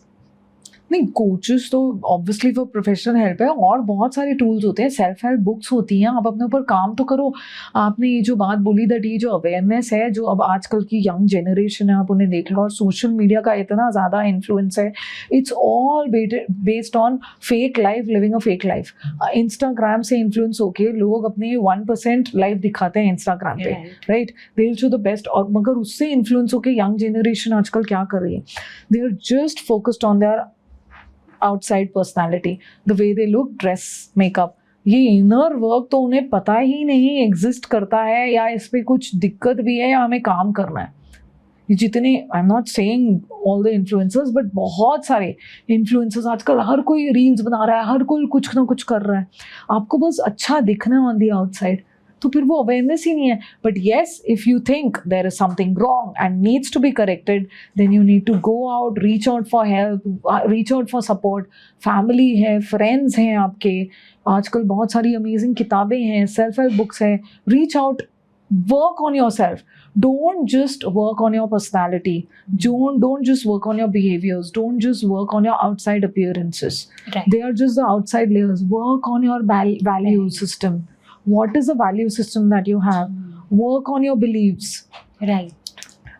नहीं, कोचेस तो ऑब्वियसली फॉर प्रोफेशनल हेल्प है, और बहुत सारे टूल्स होते हैं, सेल्फ हेल्प बुक्स होती हैं, आप अपने ऊपर काम तो करो। आपने ये जो बात बोली दैट ये जो अवेयरनेस है, जो अब आजकल की यंग जनरेशन है, आप उन्हें देख लो, और सोशल मीडिया का इतना ज़्यादा इन्फ्लुएंस है, it's all based on fake life, living a fake life. Instagram से इन्फ्लुएंस होके लोग अपने 1% लाइफ दिखाते हैं इंस्टाग्राम पे, right? They will show the best, और मगर उससे इन्फ्लुएंस होके यंग जनरेशन आजकल क्या कर रही है? They are just focused on their outside personality, the way they look, dress, makeup. ये इनर वर्क तो उन्हें पता ही नहीं एग्जिस्ट करता है, या इस पे कुछ दिक्कत भी है, या हमें काम करना है। ये जितने, आई am not saying all the influencers, but बहुत सारे इन्फ्लुएंसर्स आजकल, हर कोई रील्स बना रहा है, हर कोई कुछ ना कुछ कर रहा है, आपको बस अच्छा दिखना ऑन द आउटसाइड, तो फिर वो अवेयरनेस ही नहीं है। But yes, if you think there is something wrong and needs to be corrected, then you need to go out, reach out for help, reach out for support. Family है, फ्रेंड्स हैं आपके, आजकल बहुत सारी अमेजिंग किताबें हैं, सेल्फ हेल्प बुक्स हैं, reach out, work on yourself. Don't just work on your personality. Don't just work on your behaviors. Don't just work on your outside appearances. Right. They are just the outside layers. Work on your value system. What is the value system that you have? Work on your beliefs. Right.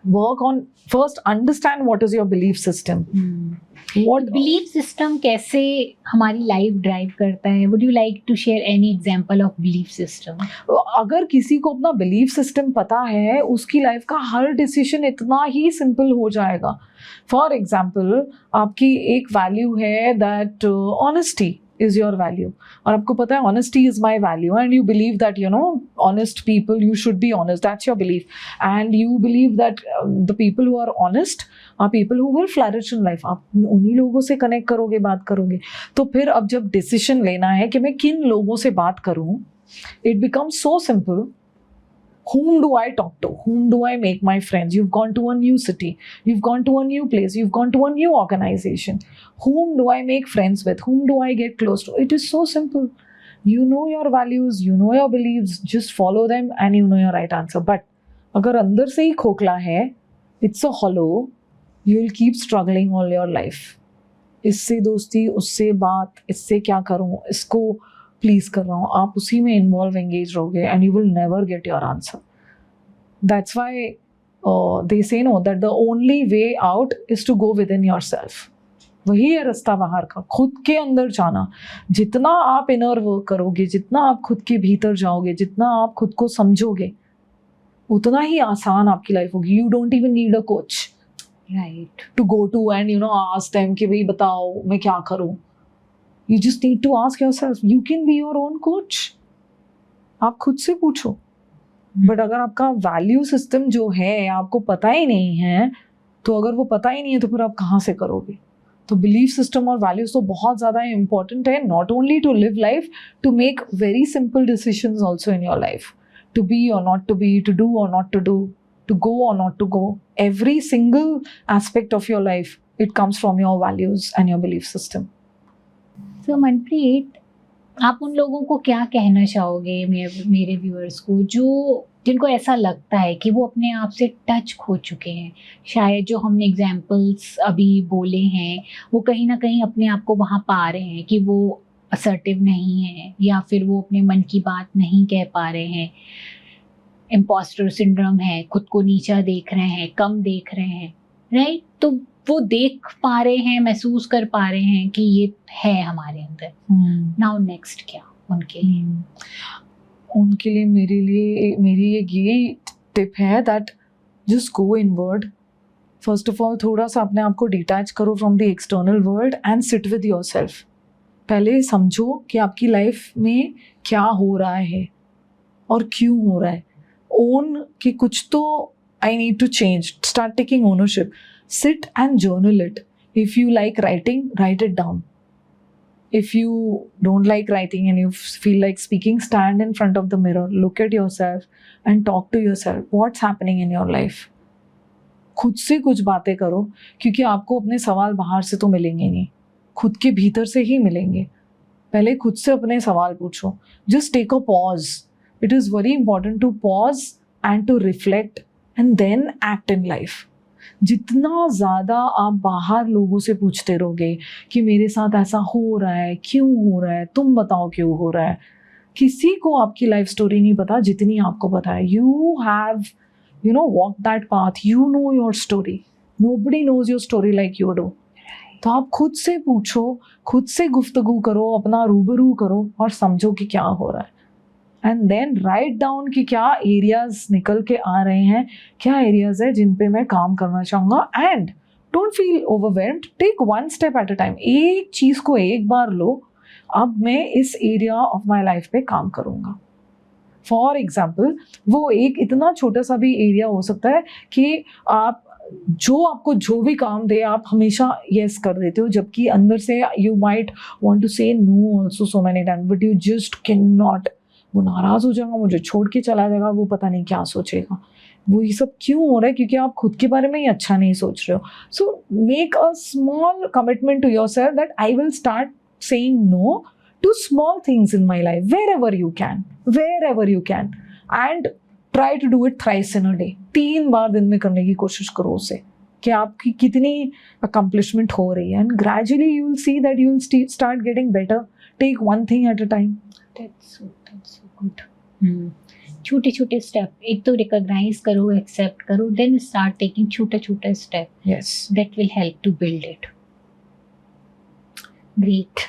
Work on, first understand what is your belief system. What belief system कैसे हमारी लाइफ ड्राइव करता है? Would you like to share any example of belief system? अगर किसी को अपना बिलीफ सिस्टम पता है, उसकी लाइफ का हर डिसीजन इतना ही सिंपल हो जाएगा। फॉर एग्जाम्पल, आपकी एक वैल्यू है that honesty is your value, और आपको पता है honesty is my value, and you believe that honest people, you should be honest, that's your belief, and you believe that the people who are honest are people who will flourish in life. आप उन्हीं लोगों से कनेक्ट करोगे, बात करोगे। तो फिर अब जब डिसीजन लेना है कि मैं किन लोगों से बात करूं, it becomes so simple. Whom do I talk to? Whom do I make my friends? You've gone to a new city. You've gone to a new place. You've gone to a new organization. Whom do I make friends with? Whom do I get close to? It is so simple. You know your values, you know your beliefs, just follow them and you know your right answer. But अगर अंदर से ही खोखला है, it's so hollow, you will keep struggling all your life. इससे दोस्ती, उससे बात, इससे क्या करूँ, इसको प्लीज कर रहा हूँ, आप उसी में इन्वॉल्व एंगेज रहोगे and you will never get your answer. That's why they say no that the only way out is to go within yourself. वही है रास्ता बाहर का, खुद के अंदर जाना। जितना आप इनर वर्क करोगे, जितना आप खुद के भीतर जाओगे, जितना आप खुद को समझोगे, उतना ही आसान आपकी लाइफ होगी। You don't even need a coach, right, to go to and ask them कि भाई बताओ मैं क्या करूँ। You just need to ask yourself. You can be your own coach. आप खुद से पूछो। बट अगर आपका वैल्यू सिस्टम जो है आपको पता ही नहीं है, तो अगर वो पता ही नहीं है तो फिर आप कहाँ से करोगे? तो बिलीफ सिस्टम और वैल्यूज तो बहुत ज़्यादा इम्पॉर्टेंट है, not only to live life, to make very simple decisions also in your life, to be or not to be, to do or not to do, to go or not to go. Every single aspect of your life, it comes from your values and your belief system. So Manpreet, आप उन लोगों को क्या कहना चाहोगे, मेरे व्यूअर्स को, जो जिनको ऐसा लगता है कि वो अपने आप से टच खो चुके हैं, शायद जो हमने एग्जाम्पल्स अभी बोले हैं वो कहीं ना कहीं अपने आप को वहाँ पा रहे हैं कि वो असर्टिव नहीं है, या फिर वो अपने मन की बात नहीं कह पा रहे हैं, इम्पोस्टर सिंड्रोम है, खुद को नीचा देख रहे हैं, कम देख रहे हैं, राइट? तो वो देख पा रहे हैं, महसूस कर पा रहे हैं कि ये है हमारे अंदर। नाउ नेक्स्ट क्या उनके लिए? उनके लिए मेरी एक ये टिप है that just go inward. First of all थोड़ा सा अपने आप को डिटैच करो from the external world and sit with yourself. पहले समझो कि आपकी लाइफ में क्या हो रहा है और क्यों हो रहा है। ओन कि कुछ तो I need to change, start taking ownership. Sit and journal it. If you like writing, write it down. If you don't like writing and you feel like speaking, stand in front of the mirror, look at yourself and talk to yourself. What's happening in your life? खुद से कुछ बातें करो, क्योंकि आपको अपने सवाल बाहर से तो मिलेंगे नहीं, खुद के भीतर से ही मिलेंगे। पहले खुद से अपने सवाल पूछो। Just take a pause. It is very important to pause and to reflect and then act in life. जितना ज़्यादा आप बाहर लोगों से पूछते रहोगे कि मेरे साथ ऐसा हो रहा है, क्यों हो रहा है, तुम बताओ क्यों हो रहा है, किसी को आपकी लाइफ स्टोरी नहीं पता जितनी आपको पता है। You have walk that path, you know your story, nobody knows your story like you do. तो आप खुद से पूछो, खुद से गुफ्तगू करो, अपना रूबरू करो और समझो कि क्या हो रहा है। एंड देन राइट डाउन कि क्या एरियाज निकल के आ रहे हैं, क्या एरियाज है जिन पे मैं काम करना चाहूँगा। And don't feel overwhelmed, take one step at a time. एक चीज़ को एक बार लो, अब मैं इस एरिया ऑफ माई लाइफ पे काम करूँगा। फॉर एग्जाम्पल, वो एक इतना छोटा सा भी एरिया हो सकता है कि आप आपको जो भी काम दे आप हमेशा यस कर देते हो, जबकि अंदर से you might want to say no also so many time, but you just can not. वो नाराज़ हो जाएगा, मुझे छोड़ के चला जाएगा, वो पता नहीं क्या सोचेगा। वो ये सब क्यों हो रहा है? क्योंकि आप खुद के बारे में ही अच्छा नहीं सोच रहे हो। So make a small commitment to yourself that I will start saying no to small things in my life wherever you can, and try to do it thrice in a day. 3 बार दिन में करने की कोशिश करो उसे, कि आपकी कितनी अकम्पलिशमेंट हो रही है। And gradually you will see that you will start getting better. Take one thing at a time. That's so good. छोटे छोटे स्टेप, एक तो रिकॉग्नाइज करो, एक्सेप्ट करो, देन स्टार्ट टेकिंग छोटा छोटा step. Yes. That will help to build it. Great.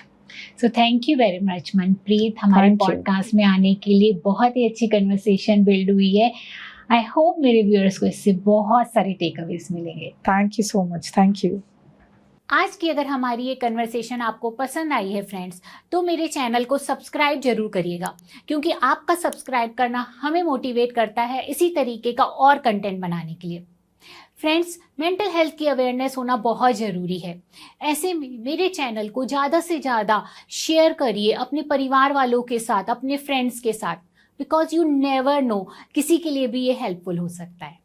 So thank you very much Manpreet, हमारे Thank you. पॉडकास्ट में आने के लिए। बहुत ही अच्छी कन्वर्सेशन बिल्ड हुई है। आई होप मेरे व्यूअर्स को इससे बहुत सारे टेक अवेज मिलेंगे। Thank you so much. Thank you. आज की अगर हमारी ये कन्वर्सेशन आपको पसंद आई है फ्रेंड्स, तो मेरे चैनल को सब्सक्राइब जरूर करिएगा, क्योंकि आपका सब्सक्राइब करना हमें मोटिवेट करता है इसी तरीके का और कंटेंट बनाने के लिए। फ्रेंड्स, मेंटल हेल्थ की अवेयरनेस होना बहुत ज़रूरी है। ऐसे में मेरे चैनल को ज़्यादा से ज़्यादा शेयर करिए अपने परिवार वालों के साथ, अपने फ्रेंड्स के साथ, बिकॉज यू नेवर नो, किसी के लिए भी ये हेल्पफुल हो सकता है।